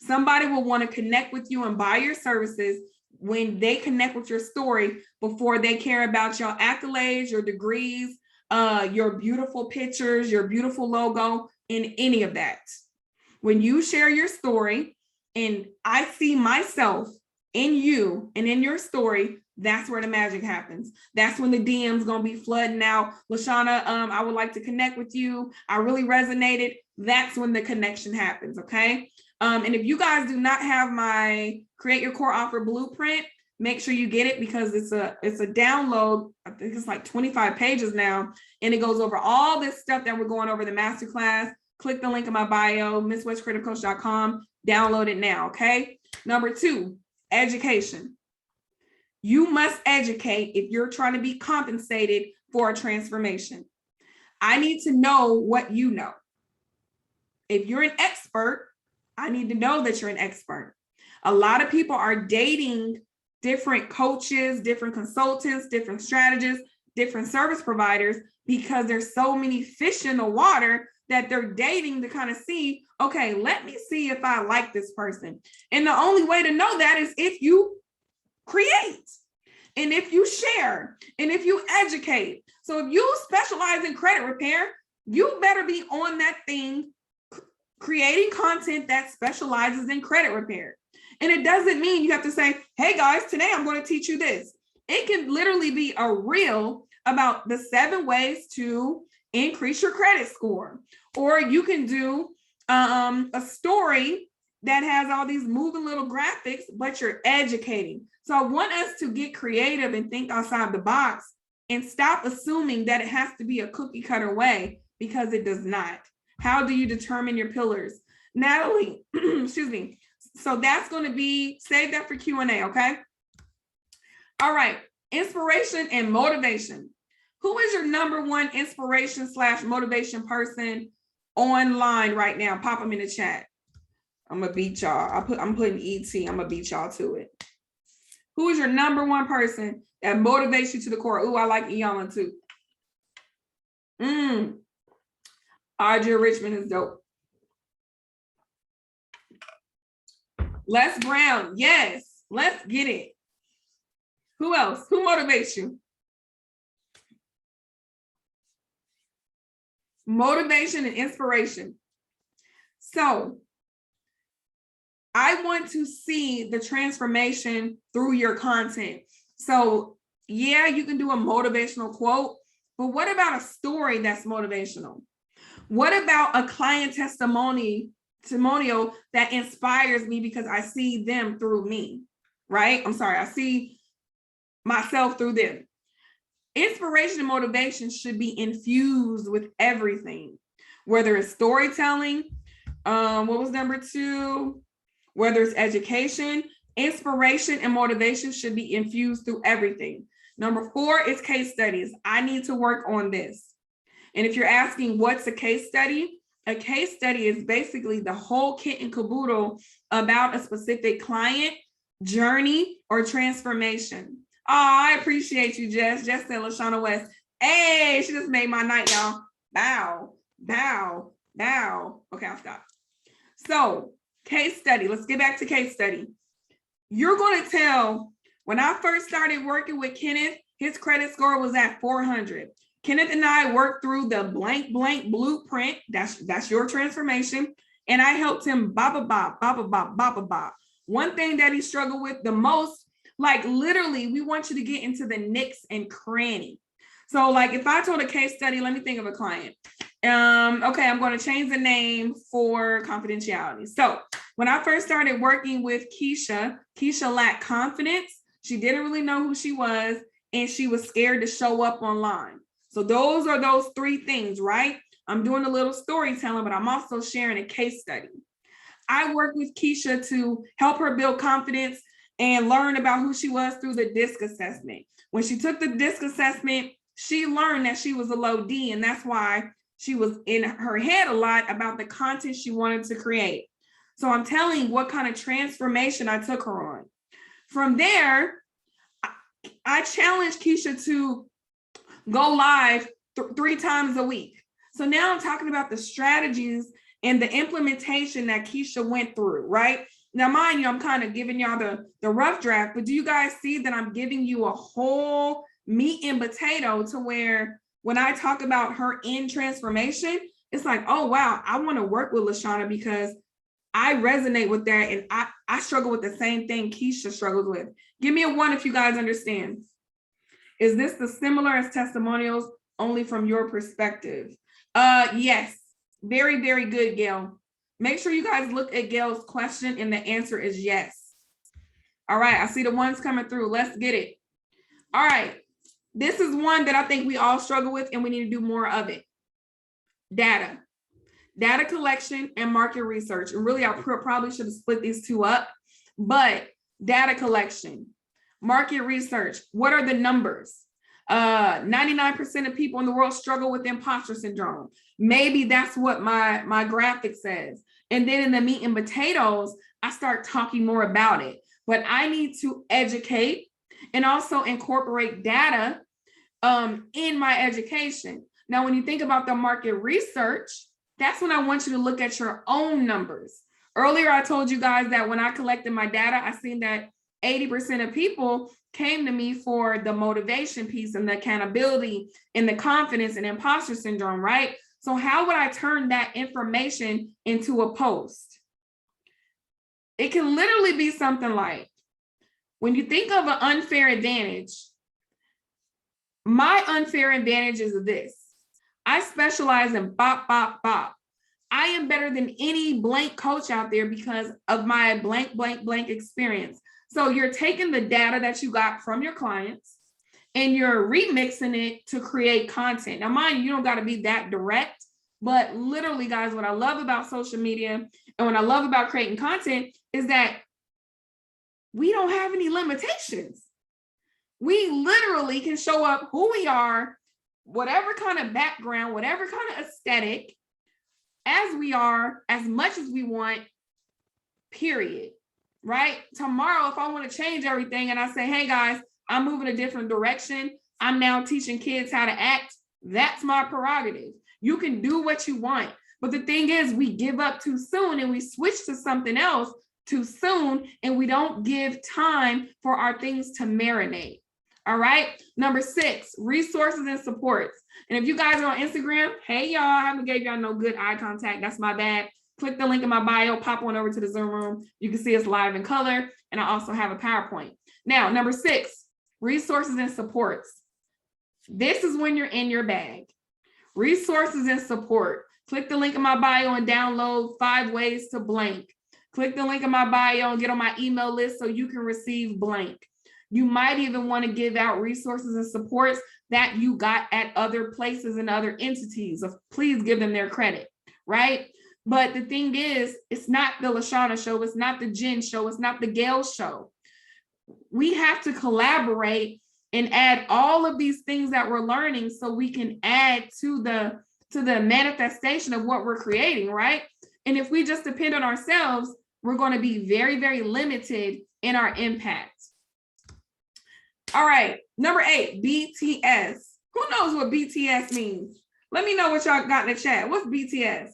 Speaker 1: Somebody will want to connect with you and buy your services when they connect with your story before they care about your accolades, your degrees, your beautiful pictures, your beautiful logo, and any of that. When you share your story and I see myself in you and in your story, that's where the magic happens. That's when the DM's gonna be flooding out. LaShana, I would like to connect with you. I really resonated. That's when the connection happens, okay? And if you guys do not have my Create Your Core Offer Blueprint, make sure you get it because it's a download. I think it's like 25 pages now, and it goes over all this stuff that we're going over the masterclass. Click the link in my bio, MissWestCreativeCoach.com. Download it now, okay? Number 2, education. You must educate if you're trying to be compensated for a transformation. I need to know what you know. If you're an expert, I need to know that you're an expert. A lot of people are dating different coaches, different consultants, different strategists, different service providers because there's so many fish in the water that they're dating to kind of see, okay, let me see if I like this person. And the only way to know that is if you create and if you share and if you educate. So if you specialize in credit repair, you better be on that thing creating content that specializes in credit repair. And it doesn't mean you have to say, hey guys, today I'm going to teach you this. It can literally be a reel about the 7 ways to increase your credit score. Or you can do a story that has all these moving little graphics, but you're educating. So I want us to get creative and think outside the box and stop assuming that it has to be a cookie cutter way, because it does not. How do you determine your pillars? Natalie, excuse me. So that's going to be, save that for Q&A, okay? All right, inspiration and motivation. Who is your number 1 inspiration / motivation person online right now? Pop them in the chat. I'm gonna beat y'all. I'm putting ET. I'm gonna beat y'all to it. Who is your number 1 person that motivates you to the core? Ooh, I like Iana too. Audrey Richmond is dope. Les Brown, yes, let's get it. Who else? Who motivates you? Motivation and inspiration. So I want to see the transformation through your content. So yeah, you can do a motivational quote, but what about a story that's motivational? What about a client testimonial that inspires me because I see them through me, right? I see myself through them. Inspiration and motivation should be infused with everything, whether it's storytelling, what was number 2? Whether it's education, inspiration and motivation should be infused through everything. Number 4 is case studies. I need to work on this. And if you're asking what's a case study is basically the whole kit and caboodle about a specific client, journey, or transformation. Oh, I appreciate you, Jess. Jess said LaShana West. Hey, she just made my night, y'all. Bow, bow, bow. Okay, I'll stop. So, case study. Let's get back to case study. You're going to tell, when I first started working with Kenneth, his credit score was at 400. Kenneth and I worked through the blank blueprint. That's your transformation. And I helped him ba. One thing that he struggled with the most, like literally, we want you to get into the nicks and cranny. So like if I told a case study, let me think of a client. Okay, I'm going to change the name for confidentiality. So when I first started working with Keisha lacked confidence. She didn't really know who she was, and she was scared to show up online. So those are those 3 things, right? I'm doing a little storytelling, but I'm also sharing a case study. I worked with Keisha to help her build confidence and learn about who she was through the DISC assessment. When she took the DISC assessment, she learned that she was a low D, and that's why she was in her head a lot about the content she wanted to create. So I'm telling what kind of transformation I took her on. From there, I challenged Keisha to go live 3 times a week. So now I'm talking about the strategies and the implementation that Keisha went through, right? Now, mind you, I'm kind of giving y'all the rough draft, but do you guys see that I'm giving you a whole meat and potato to where when I talk about her in transformation, it's like, oh, wow, I want to work with LaShana because I resonate with that. And I struggle with the same thing Keisha struggles with. Give me a 1 if you guys understand. Is this the similar as testimonials only from your perspective? Yes. Very, very good, Gail. Make sure you guys look at Gail's question and the answer is yes. All right, I see the ones coming through. Let's get it. All right, this is one that I think we all struggle with and we need to do more of it. Data collection and market research. And really, I probably should have split these 2 up, but data collection, market research. What are the numbers? 99% of people in the world struggle with imposter syndrome. Maybe that's what my graphic says. And then in the meat and potatoes, I start talking more about it. But I need to educate and also incorporate data in my education. Now, when you think about the market research, that's when I want you to look at your own numbers. Earlier, I told you guys that when I collected my data, I seen that 80% of people came to me for the motivation piece and the accountability and the confidence and imposter syndrome, right? So how would I turn that information into a post? It can literally be something like, when you think of an unfair advantage, my unfair advantage is this. I specialize in bop. I am better than any blank coach out there because of my blank experience. So you're taking the data that you got from your clients and you're remixing it to create content. Now, mind you don't got to be that direct, but literally, guys, what I love about social media and what I love about creating content is that we don't have any limitations. We literally can show up who we are, whatever kind of background, whatever kind of aesthetic, as we are, as much as we want, period. Right? Tomorrow, if I want to change everything and I say, hey guys, I'm moving a different direction, I'm now teaching kids how to act, that's my prerogative. You can do what you want. But the thing is, we give up too soon and we switch to something else too soon, and we don't give time for our things to marinate. All right. Number 6, resources and supports. And if you guys are on Instagram, hey, y'all, I haven't gave y'all no good eye contact. That's my bad. Click the link in my bio, pop on over to the Zoom room. You can see us live in color. And I also have a PowerPoint. Now, number 6, resources and supports. This is when you're in your bag. Resources and support. Click the link in my bio and download 5 ways to blank. Click the link in my bio and get on my email list so you can receive blank. You might even want to give out resources and supports that you got at other places and other entities. Please give them their credit, right? But the thing is, it's not the LaShana show. It's not the Jen show. It's not the Gail show. We have to collaborate and add all of these things that we're learning so we can add to the manifestation of what we're creating, right? And if we just depend on ourselves, we're going to be very, very limited in our impact. All right, number 8, BTS. Who knows what BTS means? Let me know what y'all got in the chat. What's BTS?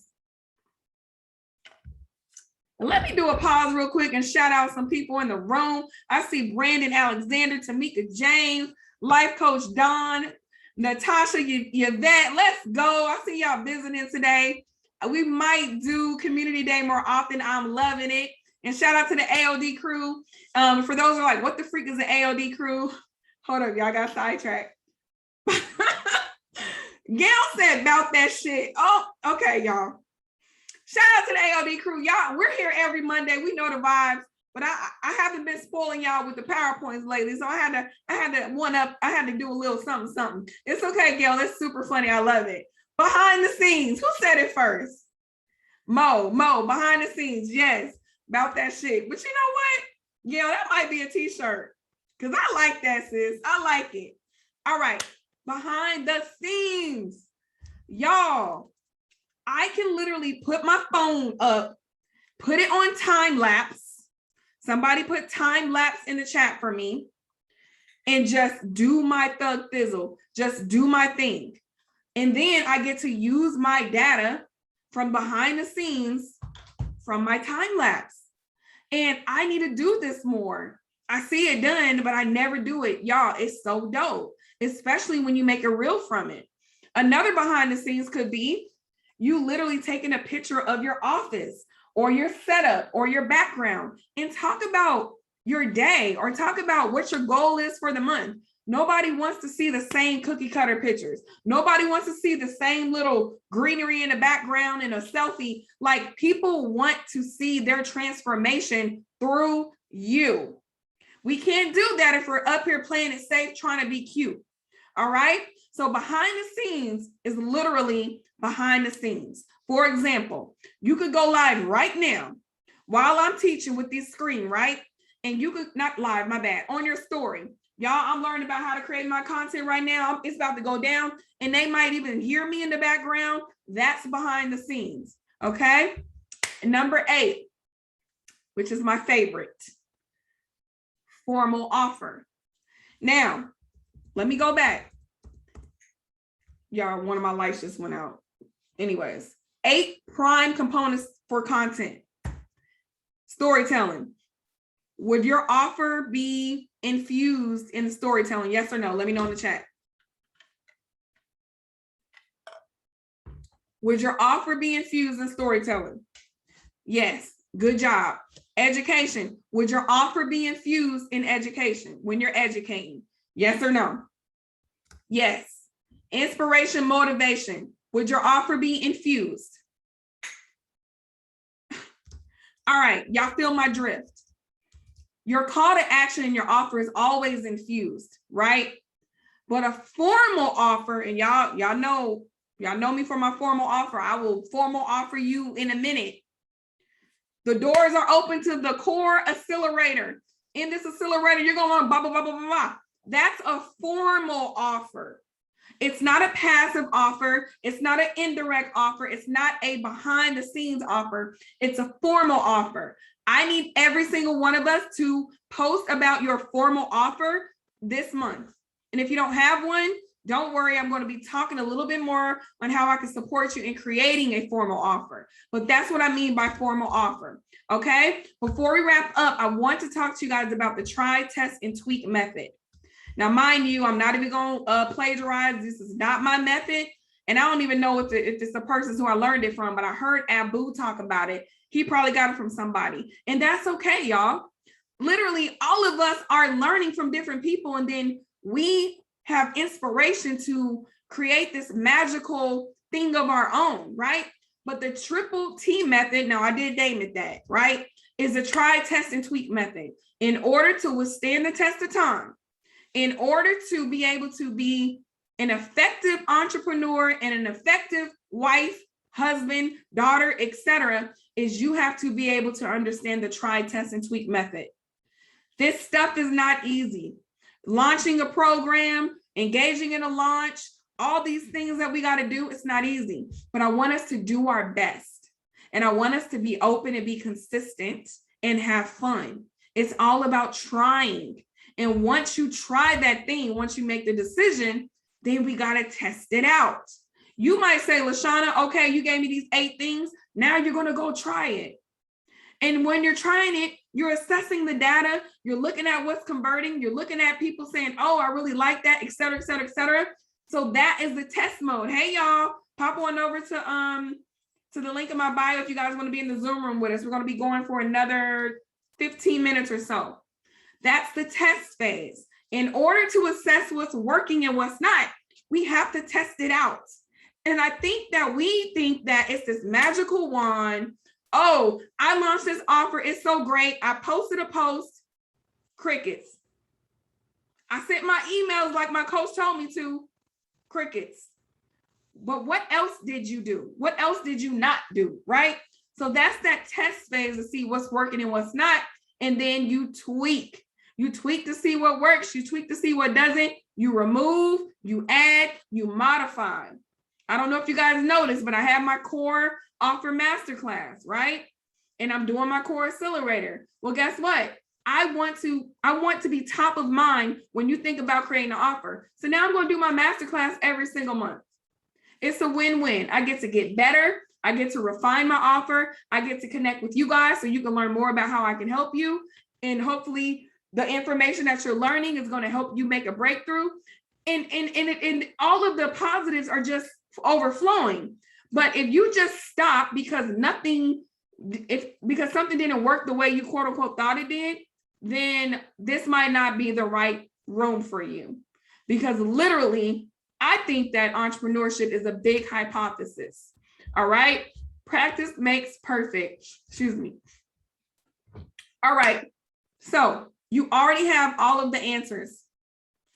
Speaker 1: And let me do a pause real quick and shout out some people in the room. I see Brandon Alexander, Tamika James, Life Coach Don, Natasha Yvette. Let's go. I see y'all visiting today. We might do Community Day more often. I'm loving it. And shout out to the AOD crew. For those who are like, what the freak is the AOD crew? Hold up, y'all got sidetracked. Gail said about that shit. Oh, okay, y'all. Shout out to the AOD crew. Y'all, we're here every Monday. We know the vibes, but I haven't been spoiling y'all with the PowerPoints lately. So I had to one up. I had to do a little something. It's okay, Gail. That's super funny. I love it. Behind the scenes. Who said it first? Mo, behind the scenes. Yes, about that shit. But you know what? Gail, that might be a t-shirt. Because I like that, sis. I like it. All right. Behind the scenes. Y'all, I can literally put my phone up, put it on time lapse. Somebody put time lapse in the chat for me and just do my thug thizzle. Just do my thing. And then I get to use my data from behind the scenes from my time lapse. And I need to do this more. I see it done, but I never do it. Y'all, it's so dope, especially when you make a reel from it. Another behind the scenes could be you literally taking a picture of your office or your setup or your background and talk about your day or talk about what your goal is for the month. Nobody wants to see the same cookie cutter pictures. Nobody wants to see the same little greenery in the background and a selfie. Like, people want to see their transformation through you. We can't do that if we're up here playing it safe, trying to be cute. All right. So behind the scenes is literally behind the scenes. For example, you could go live right now while I'm teaching with this screen, right? And you could not live, my bad, on your story. Y'all, I'm learning about how to create my content right now. It's about to go down and they might even hear me in the background. That's behind the scenes. Okay. And number 8, which is my favorite, formal offer. Now, let me go back. Y'all, one of my lights just went out. Anyways, 8 prime components for content. Storytelling. Would your offer be infused in storytelling? Yes or no? Let me know in the chat. Would your offer be infused in storytelling? Yes. Good job. Education. Would your offer be infused in education when you're educating? Yes or no? Yes. Inspiration, motivation. Would your offer be infused? All right, y'all feel my drift. Your call to action in your offer is always infused, right? But a formal offer, and y'all know me for my formal offer. I will formal offer you in a minute. The doors are open to the core accelerator. In this accelerator, you're going to learn blah, blah, blah, blah, blah, blah. That's a formal offer. It's not a passive offer. It's not an indirect offer. It's not a behind the scenes offer. It's a formal offer. I need every single one of us to post about your formal offer this month. And if you don't have one, don't worry, I'm going to be talking a little bit more on how I can support you in creating a formal offer. But that's what I mean by formal offer. Okay. Before we wrap up, I want to talk to you guys about the try, test, and tweak method. Now, mind you, I'm not even going to plagiarize. This is not my method. And I don't even know if it's the person who I learned it from, but I heard Abu talk about it. He probably got it from somebody. And that's okay, y'all. Literally, all of us are learning from different people. And then we have inspiration to create this magical thing of our own, right? But the triple T method, now I did name it that, right? Is a try, test, and tweak method. In order to withstand the test of time, in order to be able to be an effective entrepreneur and an effective wife, husband, daughter, etc., is you have to be able to understand the try, test, and tweak method. This stuff is not easy. Launching a program, engaging in a launch, all these things that we got to do, it's not easy. But I want us to do our best. And I want us to be open and be consistent and have fun. It's all about trying. And once you try that thing, once you make the decision, then we got to test it out. You might say, LaShana, okay, you gave me these 8 things. Now you're going to go try it. And when you're trying it, you're assessing the data. You're looking at what's converting. You're looking at people saying, oh, I really like that, et cetera, et cetera, et cetera. So that is the test mode. Hey, y'all, pop on over to the link in my bio if you guys want to be in the Zoom room with us. We're going to be going for another 15 minutes or so. That's the test phase. In order to assess what's working and what's not, we have to test it out. And I think that we think that it's this magical wand. Oh, I launched this offer. It's so great. I posted a post. Crickets. I sent my emails like my coach told me to. Crickets. But what else did you do? What else did you not do? Right? So that's that test phase to see what's working and what's not. And then you tweak. You tweak to see what works. You tweak to see what doesn't. You remove, you add, you modify. I don't know if you guys noticed, but I have my core offer masterclass, right? And I'm doing my core accelerator. Well, guess what? I want to be top of mind when you think about creating an offer. So now I'm going to do my masterclass every single month. It's a win-win. I get to get better. I get to refine my offer. I get to connect with you guys so you can learn more about how I can help you. And hopefully the information that you're learning is going to help you make a breakthrough. And all of the positives are just overflowing. But if you just stop because something didn't work the way you quote unquote thought it did, then this might not be the right room for you. Because literally, I think that entrepreneurship is a big hypothesis. All right. Practice makes perfect. Excuse me. All right. So you already have all of the answers.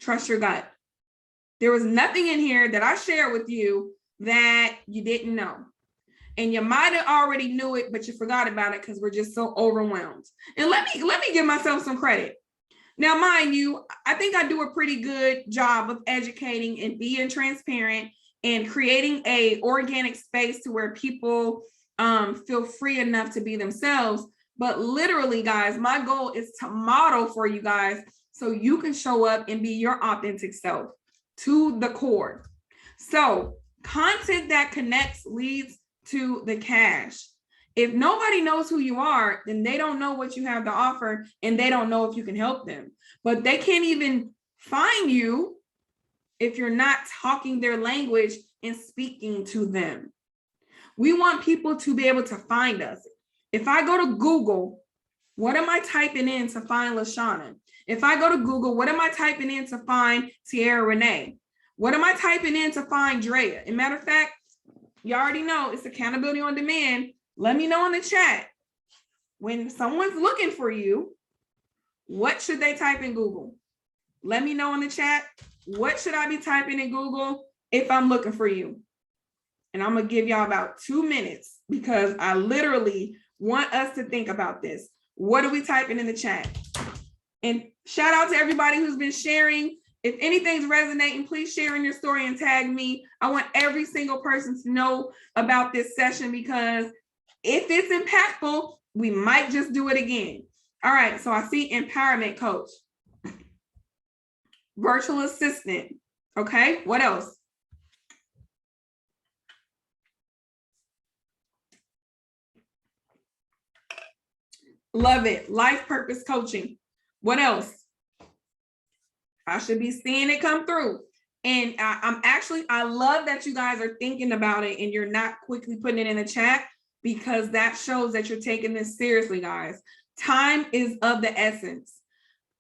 Speaker 1: Trust your gut. There was nothing in here that I shared with you that you didn't know. And you might have already knew it, but you forgot about it because we're just so overwhelmed. And let me give myself some credit. Now, mind you, I think I do a pretty good job of educating and being transparent and creating a organic space to where people feel free enough to be themselves. But literally, guys, my goal is to model for you guys so you can show up and be your authentic self to the core. So content that connects leads to the cash. If nobody knows who you are, then they don't know what you have to offer and they don't know if you can help them. But they can't even find you if you're not talking their language and speaking to them. We want people to be able to find us. If I go to Google, what am I typing in to find LaShana? If I go to Google, what am I typing in to find Tiara Renee? What am I typing in to find Drea? As a matter of fact, you already know it's accountability on demand. Let me know in the chat. When someone's looking for you, what should they type in Google? Let me know in the chat. What should I be typing in Google if I'm looking for you? And I'm going to give y'all about 2 minutes because I literally want us to think about this. What are we typing in the chat? And shout out to everybody who's been sharing. If anything's resonating, please share in your story and tag me. I want every single person to know about this session because if it's impactful, we might just do it again. All right, so I see empowerment coach, virtual assistant. Okay, what else? Love it. Life purpose coaching. What else? I should be seeing it come through. And I love that you guys are thinking about it and you're not quickly putting it in the chat, because that shows that you're taking this seriously, guys. Time is of the essence.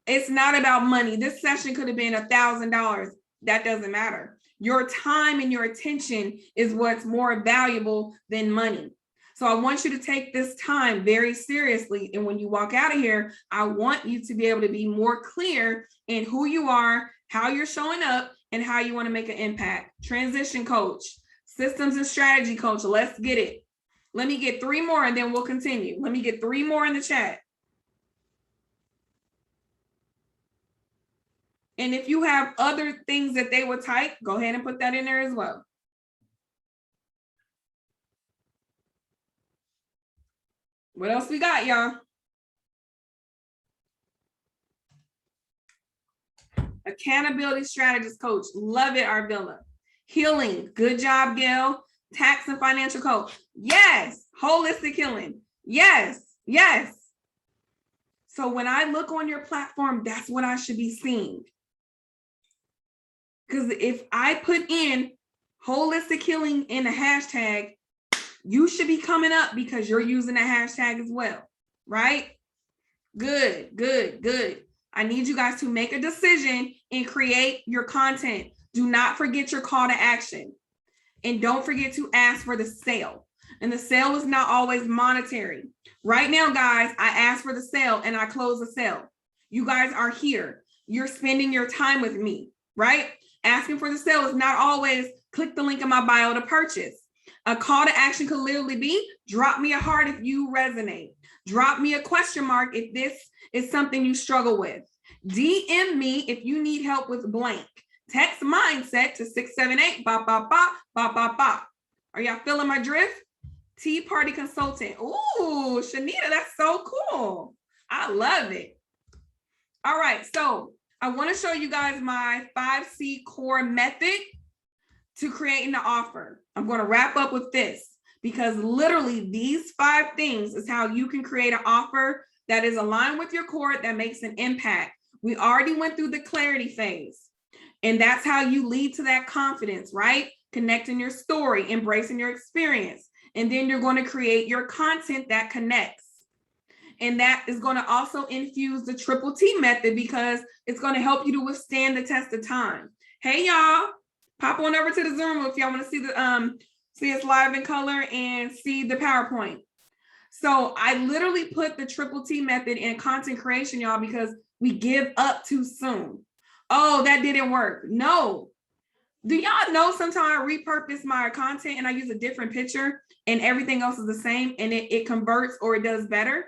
Speaker 1: It's not about money. This session could have been $1,000. That doesn't matter. Your time and your attention is what's more valuable than money. So I want you to take this time very seriously. And when you walk out of here, I want you to be able to be more clear in who you are, how you're showing up, and how you want to make an impact. Transition coach, systems and strategy coach. Let's get it. Let me get 3 more and then we'll continue. Let me get 3 more in the chat. And if you have other things that they would type, go ahead and put that in there as well. What else we got, y'all? Accountability strategist coach. Love it, Arvilla. Healing. Good job, Gail. Tax and financial coach. Yes. Holistic healing. Yes. Yes. So when I look on your platform, that's what I should be seeing. Because if I put in holistic healing in a hashtag, you should be coming up because you're using that hashtag as well, right? Good, good, good. I need you guys to make a decision and create your content. Do not forget your call to action. And don't forget to ask for the sale. And the sale is not always monetary. Right now, guys, I ask for the sale and I close the sale. You guys are here. You're spending your time with me, right? Asking for the sale is not always click the link in my bio to purchase. A call to action could literally be drop me a heart if you resonate. Drop me a question mark if this is something you struggle with. DM me if you need help with blank. Text mindset to 678 bop bop bop bop bop bop. Are y'all feeling my drift? Tea party consultant. Ooh, Shanita, that's so cool. I love it. All right, so I want to show you guys my 5C core method to creating the offer. I'm going to wrap up with this because literally these 5 things is how you can create an offer that is aligned with your core that makes an impact. We already went through the clarity phase, and that's how you lead to that confidence, right? Connecting your story, embracing your experience, and then you're going to create your content that connects. And that is going to also infuse the triple T method because it's going to help you to withstand the test of time. Hey, y'all, pop on over to the Zoom if y'all want to see the see us live in color and see the PowerPoint. So I literally put the triple T method in content creation, y'all, because we give up too soon. Oh, that didn't work. No. Do y'all know sometimes I repurpose my content and I use a different picture and everything else is the same and it converts or it does better?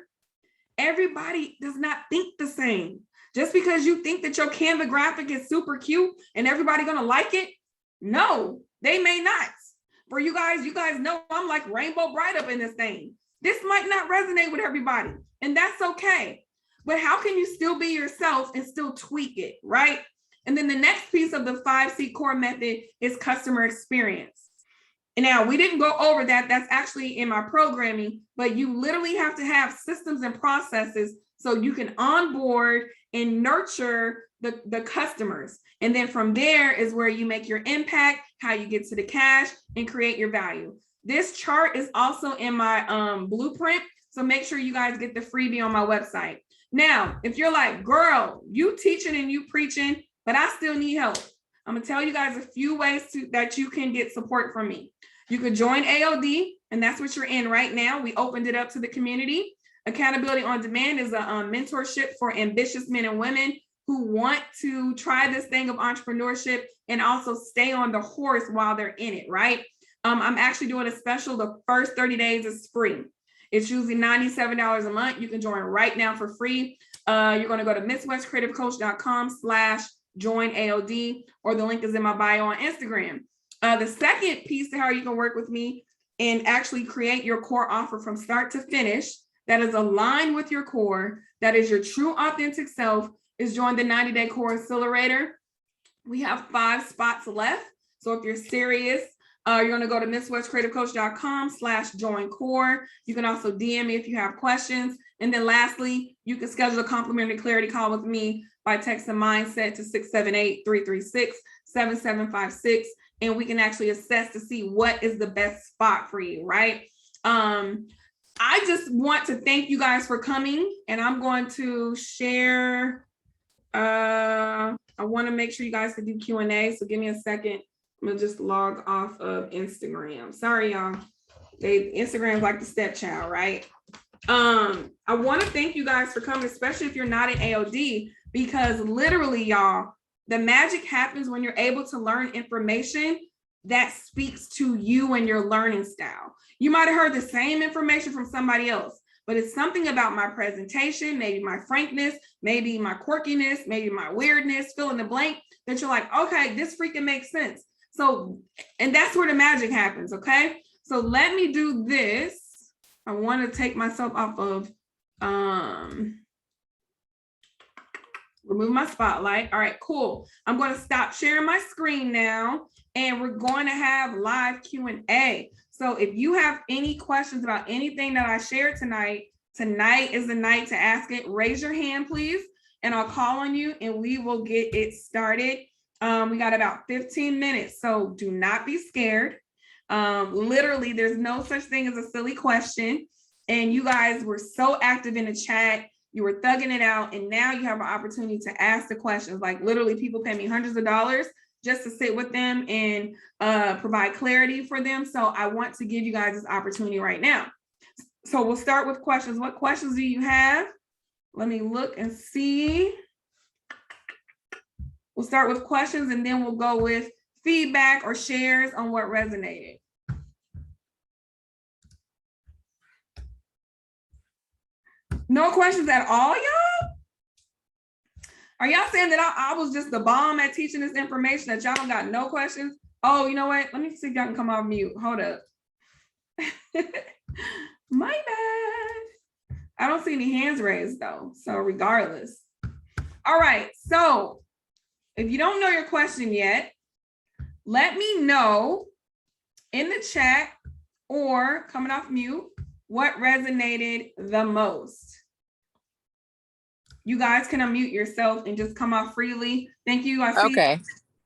Speaker 1: Everybody does not think the same. Just because you think that your Canva graphic is super cute and everybody gonna like it, no, they may not. For you guys know I'm like rainbow bright up in this thing. This might not resonate with everybody, and that's okay. But how can you still be yourself and still tweak it, right? And then the next piece of the 5C core method is customer experience. And now we didn't go over that. That's actually in my programming, but you literally have to have systems and processes so you can onboard and nurture the customers. And then from there is where you make your impact, how you get to the cash and create your value. This chart is also in my blueprint. So make sure you guys get the freebie on my website. Now, if you're like, girl, you teaching and you preaching, but I still need help. I'm gonna tell you guys a few ways that you can get support from me. You could join AOD, and that's what you're in right now. We opened it up to the community. Accountability on Demand is a mentorship for ambitious men and women who want to try this thing of entrepreneurship and also stay on the horse while they're in it, right? I'm actually doing a special. The first 30 days is free. It's usually $97 a month. You can join right now for free. You're going to go to MissWestCreativeCoach.com/join AOD, or the link is in my bio on Instagram. The second piece to how you can work with me and actually create your core offer from start to finish that is aligned with your core, that is your true authentic self, is join the 90-day core accelerator. We have 5 spots left. So if you're serious You're going to go to MissWestCreativeCoach.com/join core. You can also DM me if you have questions. And then lastly, you can schedule a complimentary clarity call with me by texting mindset to 678-336-7756. And we can actually assess to see what is the best spot for you, right? I just want to thank you guys for coming, and I'm going to share. I want to make sure you guys can do Q&A, so give me a second. I'm gonna just log off of Instagram. Sorry, y'all. Instagram's like the stepchild, right? I want to thank you guys for coming, especially if you're not in AOD, because literally, y'all, the magic happens when you're able to learn information that speaks to you and your learning style. You might have heard the same information from somebody else, but it's something about my presentation, maybe my frankness, maybe my quirkiness, maybe my weirdness, fill in the blank, that you're like, okay, this freaking makes sense. So, and that's where the magic happens, okay? So let me do this. I want to take myself off of, remove my spotlight. All right, cool. I'm going to stop sharing my screen now, and we're going to have live Q&A. So if you have any questions about anything that I shared tonight, tonight is the night to ask it. Raise your hand, please, and I'll call on you and we will get it started. We got about 15 minutes, so do not be scared. Literally, there's no such thing as a silly question. And you guys were so active in the chat. You were thugging it out, and now you have an opportunity to ask the questions. Like literally, people pay me hundreds of dollars just to sit with them and provide clarity for them. So I want to give you guys this opportunity right now. So we'll start with questions. What questions do you have? Let me look and see. We'll start with questions, and then we'll go with feedback or shares on what resonated. No questions at all, y'all? Are y'all saying that I was just the bomb at teaching this information, that y'all don't got no questions? Oh, you know what? Let me see if y'all can come off mute. Hold up. My bad. I don't see any hands raised though. So regardless. All right. So if you don't know your question yet, let me know in the chat or coming off mute what resonated the most. You guys can unmute yourself and just come off freely. Thank you. I see.
Speaker 2: Okay.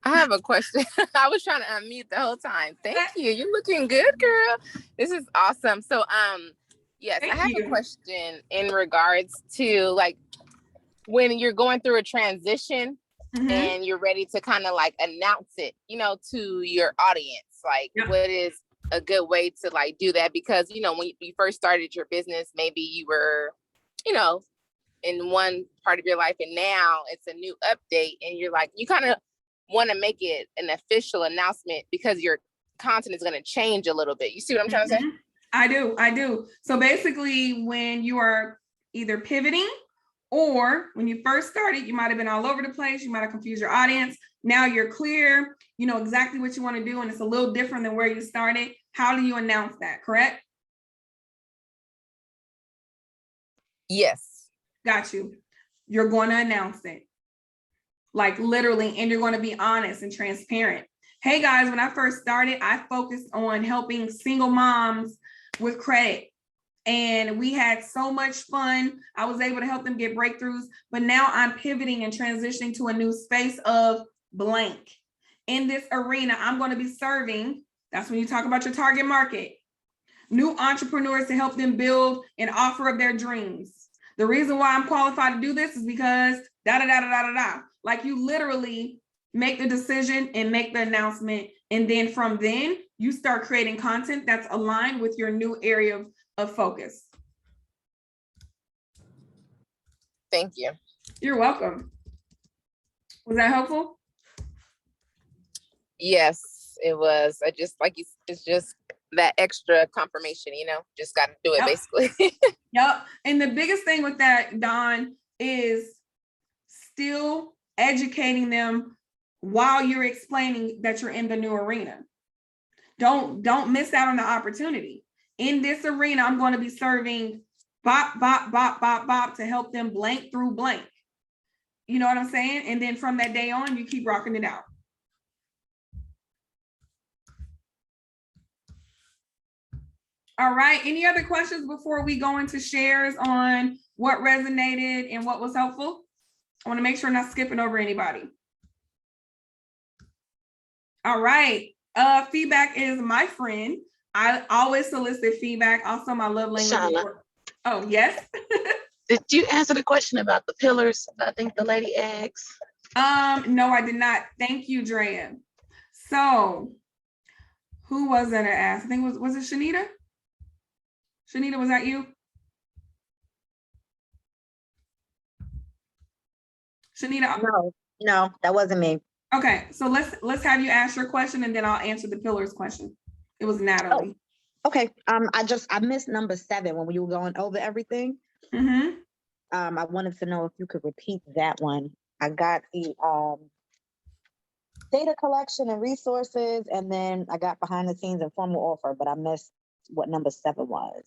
Speaker 2: I have a question. I was trying to unmute the whole time. Thank you. You're looking good, girl. This is awesome. So, yes, I have a question in regards to like when you're going through a transition and you're ready to kind of like announce it, you know, to your audience. Like, what is a good way to like do that? Because, you know, when you first started your business, maybe you were, you know, in one part of your life, and now it's a new update, and you're like, you kind of want to make it an official announcement because your content is going to change a little bit. You see what I'm trying to say?
Speaker 1: I do. So basically, when you are either pivoting or when you first started, you might have been all over the place. You might have confused your audience. Now you're clear. You know exactly what you want to do, and it's a little different than where you started. How do you announce that? Correct?
Speaker 2: Yes.
Speaker 1: Got you. You're going to announce it. Like literally, and you're going to be honest and transparent. Hey guys, when I first started, I focused on helping single moms with credit. And we had so much fun. I was able to help them get breakthroughs, but now I'm pivoting and transitioning to a new space of blank. In this arena, I'm going to be serving, that's when you talk about your target market, new entrepreneurs to help them build an offer of their dreams. The reason why I'm qualified to do this is because like you literally make the decision and make the announcement. And then from then you start creating content that's aligned with your new area of focus.
Speaker 2: Thank you.
Speaker 1: You're welcome. Was that helpful?
Speaker 2: Yes, it was. I just like you, it's just that extra confirmation, you know, just got to do it basically.
Speaker 1: Yep. And the biggest thing with that, Dawn, is still educating them while you're explaining that you're in the new arena. Don't miss out on the opportunity. In this arena, I'm going to be serving bop to help them blank through blank. You know what I'm saying? And then from that day on, you keep rocking it out. All right. Any other questions before we go into shares on what resonated and what was helpful? I want to make sure I'm not skipping over anybody. All right. Feedback is my friend. I always solicit feedback. Also, my love language. Oh, yes.
Speaker 3: Did you answer the question about the pillars? I think the lady asked.
Speaker 1: No, I did not. Thank you, Drea. So, who was that I asked? I think was it Shanita? Shanita, was that you? Shanita?
Speaker 4: No, that wasn't me.
Speaker 1: Okay, so let's have you ask your question and then I'll answer the pillars question. It was Natalie.
Speaker 4: Oh, okay. I missed number 7 when you were going over everything.
Speaker 1: Mm-hmm.
Speaker 4: I wanted to know if you could repeat that one. I got the data collection and resources, and then I got behind the scenes and formal offer, but I missed what number 7 was.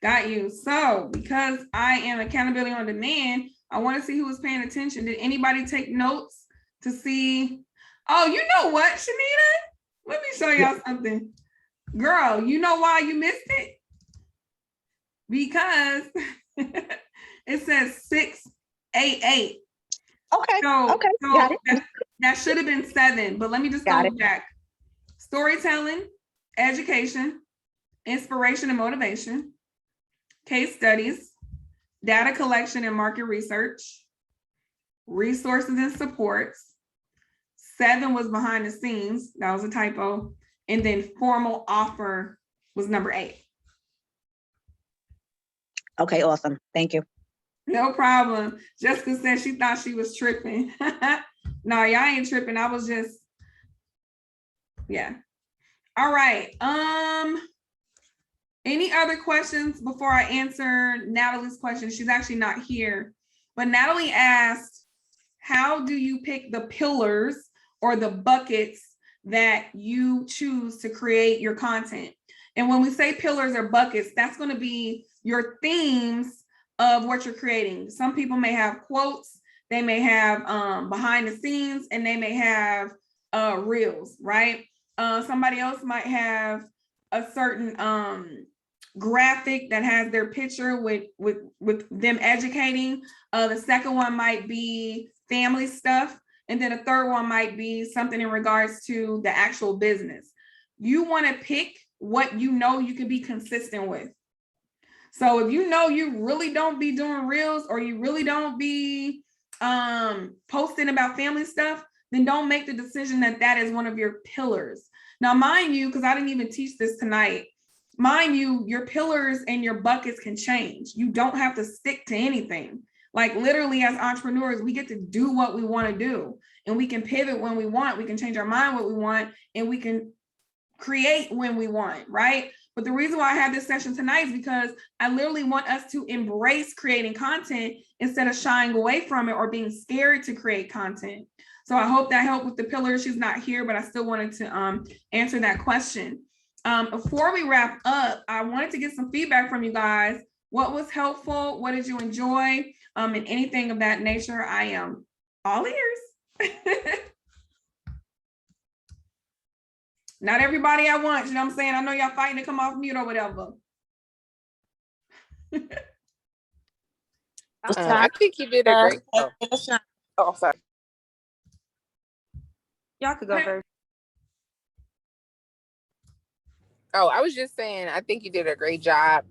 Speaker 1: Got you. So because I am accountability on demand, I want to see who was paying attention. Did anybody take notes to see? Oh, you know what, Shanita? Let me show y'all something. Girl, you know why you missed it? Because it says 688.
Speaker 4: Okay.
Speaker 1: So,
Speaker 4: Got it.
Speaker 1: That should have been 7, but let me just go back. Storytelling, education, inspiration and motivation, case studies, data collection and market research, resources and supports. 7 was behind the scenes. That was a typo. And then formal offer was number 8.
Speaker 4: Okay, awesome. Thank you.
Speaker 1: No problem. Jessica said she thought she was tripping. No, y'all ain't tripping. I was just, yeah. All right. Any other questions before I answer Natalie's question? She's actually not here. But Natalie asked, how do you pick the pillars or the buckets that you choose to create your content? And when we say pillars or buckets, that's going to be your themes of what you're creating. Some people may have quotes, they may have behind the scenes, and they may have reels, right? Somebody else might have a certain graphic that has their picture with them educating. The second one might be family stuff. And then a third one might be something in regards to the actual business. You want to pick what you know you can be consistent with. So if you know you really don't be doing reels or you really don't be posting about family stuff, then don't make the decision that that is one of your pillars. Now, mind you, because I didn't even teach this tonight, mind you, your pillars and your buckets can change. You don't have to stick to anything. Like literally as entrepreneurs, we get to do what we want to do, and we can pivot when we want. We can change our mind what we want, and we can create when we want, right? But the reason why I have this session tonight is because I literally want us to embrace creating content instead of shying away from it or being scared to create content. So I hope that helped with the pillars. She's not here, but I still wanted to answer that question. Before we wrap up, I wanted to get some feedback from you guys. What was helpful? What did you enjoy? And anything of that nature. I am all ears. Not everybody at once, you know what I'm saying? I know y'all fighting to come off mute or whatever.
Speaker 2: I think you did a great job. Oh, sorry.
Speaker 5: Y'all could go first.
Speaker 2: Oh, I was just saying, I think you did a great job.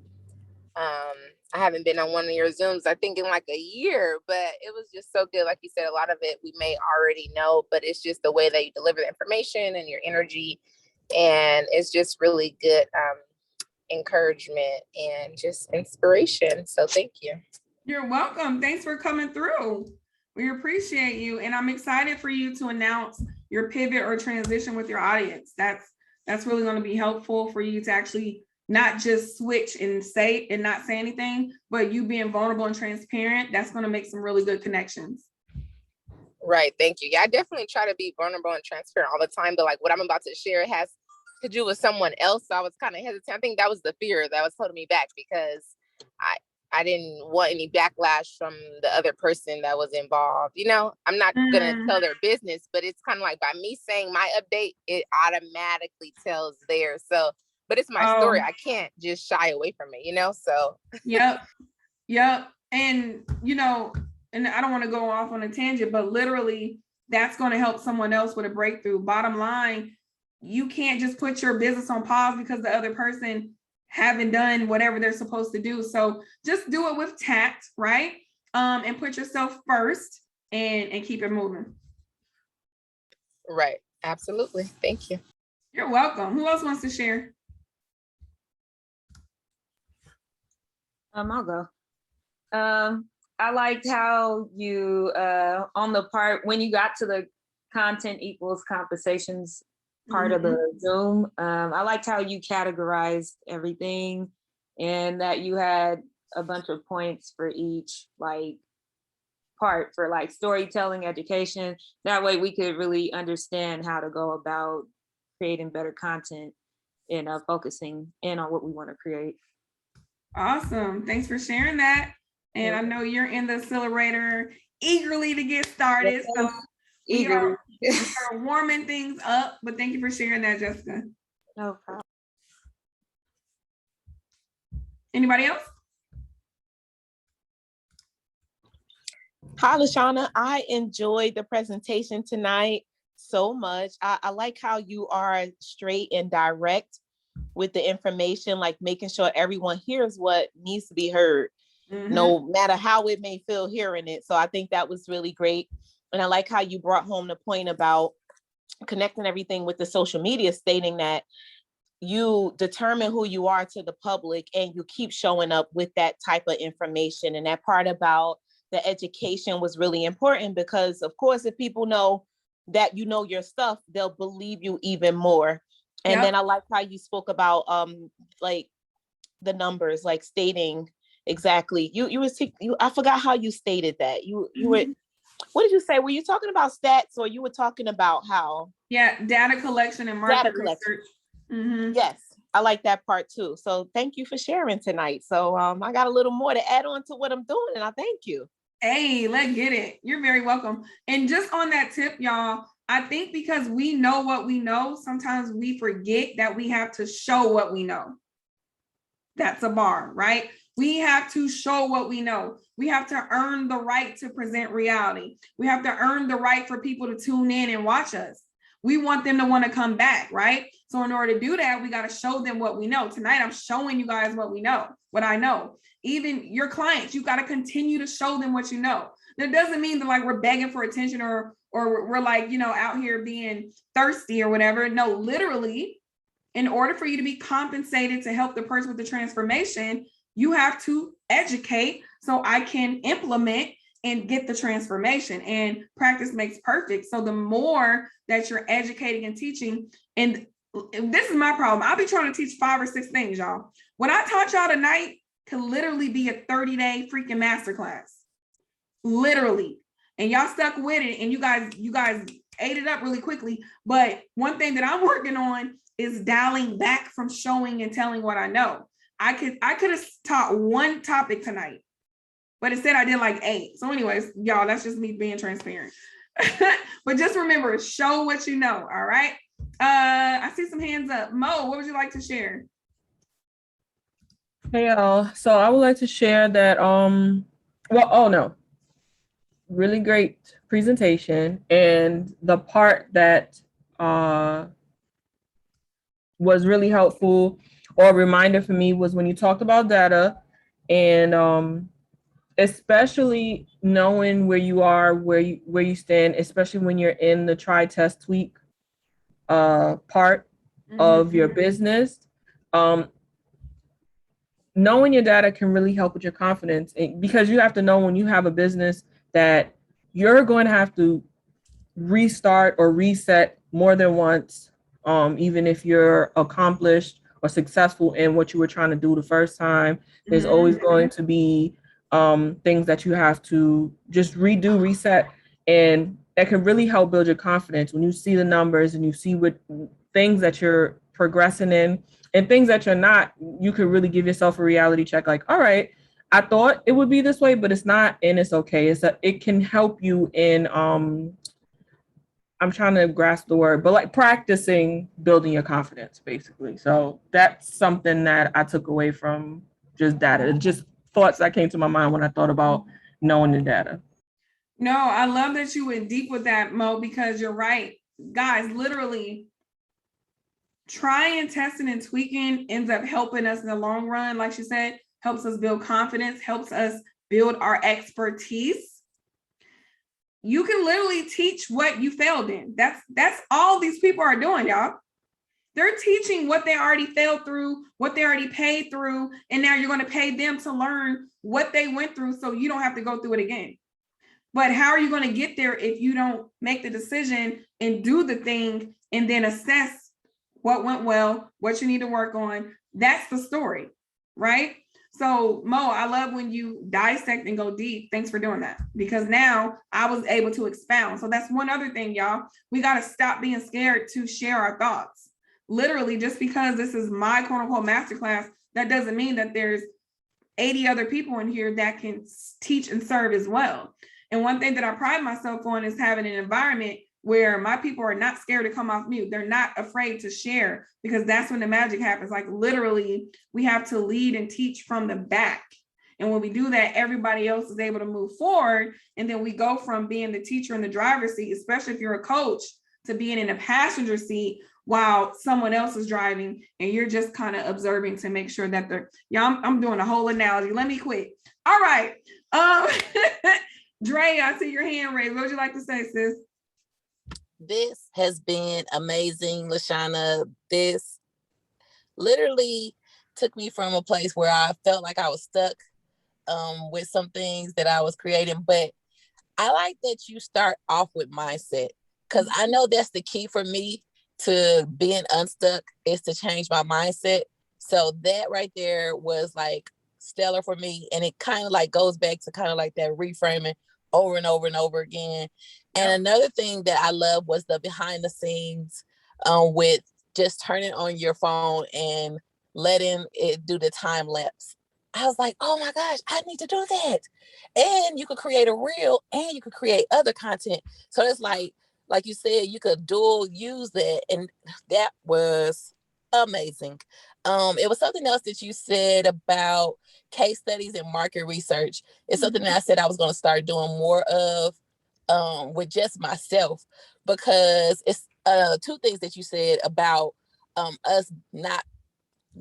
Speaker 2: I haven't been on one of your Zooms, I think in like a year, but it was just so good. Like you said, a lot of it we may already know, but it's just the way that you deliver the information and your energy. And it's just really good encouragement and just inspiration. So thank you.
Speaker 1: You're welcome. Thanks for coming through. We appreciate you. And I'm excited for you to announce your pivot or transition with your audience. That's really going to be helpful for you to actually not just switch and say and not say anything, but you being vulnerable and transparent. That's going to make some really good connections.
Speaker 2: Right. Thank you. Yeah, I definitely try to be vulnerable and transparent all the time. But like what I'm about to share has to do with someone else. So I was kind of hesitant. I think that was the fear that was holding me back because I didn't want any backlash from the other person that was involved. You know, I'm not going to tell their business, but it's kind of like by me saying my update, it automatically tells theirs. So but it's my story. I can't just shy away from it, you know? So.
Speaker 1: Yep. And, you know, and I don't want to go off on a tangent, but literally that's going to help someone else with a breakthrough. Bottom line, you can't just put your business on pause because the other person haven't done whatever they're supposed to do. So just do it with tact, right? And put yourself first and keep it moving.
Speaker 2: Right. Absolutely. Thank you.
Speaker 1: You're welcome. Who else wants to share?
Speaker 5: I'll go. I liked how you on the part when you got to the content equals conversations part of the Zoom. I liked how you categorized everything and that you had a bunch of points for each like part for like storytelling, education. That way we could really understand how to go about creating better content and focusing in on what we want to create.
Speaker 1: Awesome. Thanks for sharing that. And I know you're in the accelerator eagerly to get started. So we are warming things up, but thank you for sharing that, Jessica.
Speaker 5: No problem.
Speaker 1: Anybody else?
Speaker 6: Hi, LaShana. I enjoyed the presentation tonight so much. I like how you are straight and direct with the information, like making sure everyone hears what needs to be heard, no matter how it may feel hearing it. So I think that was really great. And I like how you brought home the point about connecting everything with the social media, stating that you determine who you are to the public and you keep showing up with that type of information. And that part about the education was really important because, of course, if people know that you know your stuff, they'll believe you even more. And then I like how you spoke about like the numbers, like stating exactly. I forgot how you stated that. You were, what did you say? Were you talking about stats or you were talking about how?
Speaker 1: Yeah, data collection and market research.
Speaker 6: Yes, I like that part too. So thank you for sharing tonight. So I got a little more to add on to what I'm doing, and I thank you.
Speaker 1: Hey, let's get it. You're very welcome. And just on that tip, y'all, I think because we know what we know, sometimes we forget that we have to show what we know. That's a bar, right? We have to show what we know. We have to earn the right to present reality. We have to earn the right for people to tune in and watch us. We want them to want to come back, right? So in order to do that, we got to show them what we know. Tonight, I'm showing you guys what we know, what I know. Even your clients, you got to continue to show them what you know. That doesn't mean that like we're begging for attention or we're like, you know, out here being thirsty or whatever. No, literally, in order for you to be compensated to help the person with the transformation, you have to educate so I can implement and get the transformation, and practice makes perfect. So the more that you're educating and teaching, and this is my problem. I'll be trying to teach 5 or 6 things, y'all. What I taught y'all tonight could literally be a 30-day freaking masterclass, literally. And y'all stuck with it, and you guys ate it up really quickly. But one thing that I'm working on is dialing back from showing and telling what I know. I could have taught 1 topic tonight, but instead I did like 8. So anyways, y'all, that's just me being transparent. But just remember, show what you know, all right? I see some hands up. Mo, what would you like to share?
Speaker 7: Hey, y'all. So I would like to share that, really great presentation. And the part that was really helpful or a reminder for me was when you talked about data and especially knowing where you are, where you stand, especially when you're in the try, test, tweak part of your business. Knowing your data can really help with your confidence, because you have to know when you have a business that you're going to have to restart or reset more than once, even if you're accomplished or successful in what you were trying to do the first time. There's always going to be things that you have to just redo, reset, and that can really help build your confidence when you see the numbers and you see what things that you're progressing in and things that you're not. You could really give yourself a reality check, like, all right, I thought it would be this way, but it's not, and it's okay. It can help you in I'm trying to grasp the word, but like practicing building your confidence, basically. So that's something that I took away from just data, just thoughts that came to my mind when I thought about knowing the data.
Speaker 1: No, I love that you went deep with that, Mo, because you're right. Guys, literally trying, testing, and tweaking ends up helping us in the long run. Like she said, helps us build confidence, helps us build our expertise. You can literally teach what you failed in. That's all these people are doing, y'all. They're teaching what they already failed through, what they already paid through, and now you're going to pay them to learn what they went through so you don't have to go through it again. But how are you going to get there if you don't make the decision and do the thing and then assess what went well, what you need to work on? That's the story, right? So Mo, I love when you dissect and go deep. Thanks for doing that, because now I was able to expound. So that's one other thing, y'all. We got to stop being scared to share our thoughts. Literally, just because this is my quote unquote masterclass, that doesn't mean that there's 80 other people in here that can teach and serve as well. And one thing that I pride myself on is having an environment where my people are not scared to come off mute. They're not afraid to share, because that's when the magic happens. Like literally, we have to lead and teach from the back. And when we do that, everybody else is able to move forward. And then we go from being the teacher in the driver's seat, especially if you're a coach, to being in a passenger seat while someone else is driving and you're just kind of observing to make sure that they're, yeah, I'm doing a whole analogy. Let me quit. All right. Dre, I see your hand raised. What would you like to say, sis?
Speaker 3: This has been amazing, LaShana. This literally took me from a place where I felt like I was stuck with some things that I was creating. But I like that you start off with mindset, because I know that's the key for me to being unstuck, is to change my mindset. So that right there was like stellar for me. And it kind of like goes back to kind of like that reframing over and over and over again. And another thing that I love was the behind the scenes with just turning on your phone and letting it do the time lapse. I was like, oh my gosh, I need to do that. And you could create a reel and you could create other content. So it's like you said, you could dual use that. And that was amazing. It was something else that you said about case studies and market research. It's something that I said I was going to start doing more of with just myself, because it's two things that you said about us not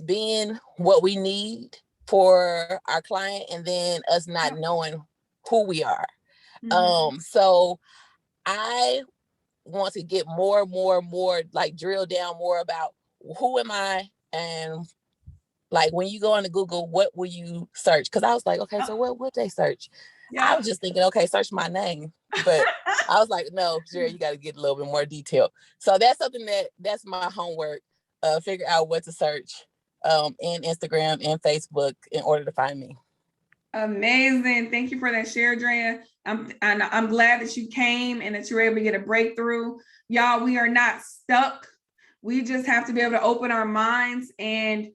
Speaker 3: being what we need for our client, and then us not knowing who we are. So I want to get more, like drill down more about who am I, and like when you go into Google, what will you search? Because I was like, okay, so what would they search? I was just thinking, okay, search my name. But I was like, no, Jerry, you got to get a little bit more detail. So that's something that's my homework. Figure out what to search in Instagram and Facebook in order to find me.
Speaker 1: Amazing. Thank you for that share, Drea. I'm glad that you came and that you were able to get a breakthrough. Y'all, we are not stuck. We just have to be able to open our minds and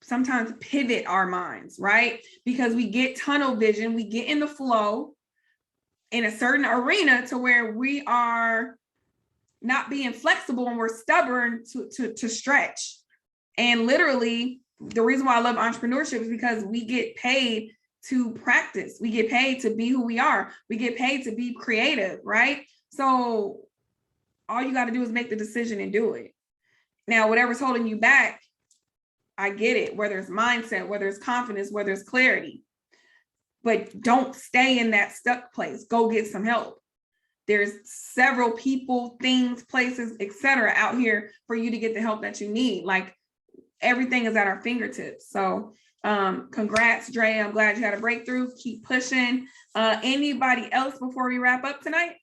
Speaker 1: sometimes pivot our minds, right? Because we get tunnel vision, we get in the flow in a certain arena to where we are not being flexible and we're stubborn to stretch. And literally, the reason why I love entrepreneurship is because we get paid to practice. We get paid to be who we are. We get paid to be creative, right? So all you got to do is make the decision and do it. Now, whatever's holding you back, I get it, whether it's mindset, whether it's confidence, whether it's clarity. But don't stay in that stuck place. Go get some help. There's several people, things, places, etc. out here for you to get the help that you need. Like everything is at our fingertips. So congrats, Dre. I'm glad you had a breakthrough. Keep pushing. Anybody else before we wrap up tonight?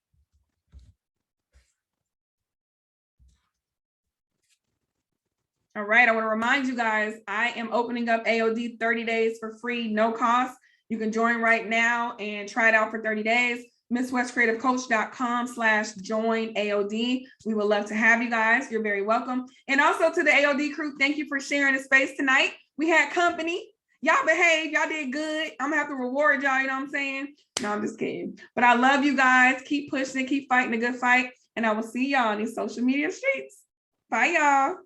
Speaker 1: All right, I want to remind you guys, I am opening up AOD 30 days for free, no cost. You can join right now and try it out for 30 days. MissWestCreativeCoach.com/join AOD. We would love to have you guys. You're very welcome. And also to the AOD crew, thank you for sharing the space tonight. We had company. Y'all behaved. Y'all did good. I'm going to have to reward y'all, you know what I'm saying? No, I'm just kidding. But I love you guys. Keep pushing. Keep fighting a good fight. And I will see y'all in these social media streets. Bye, y'all.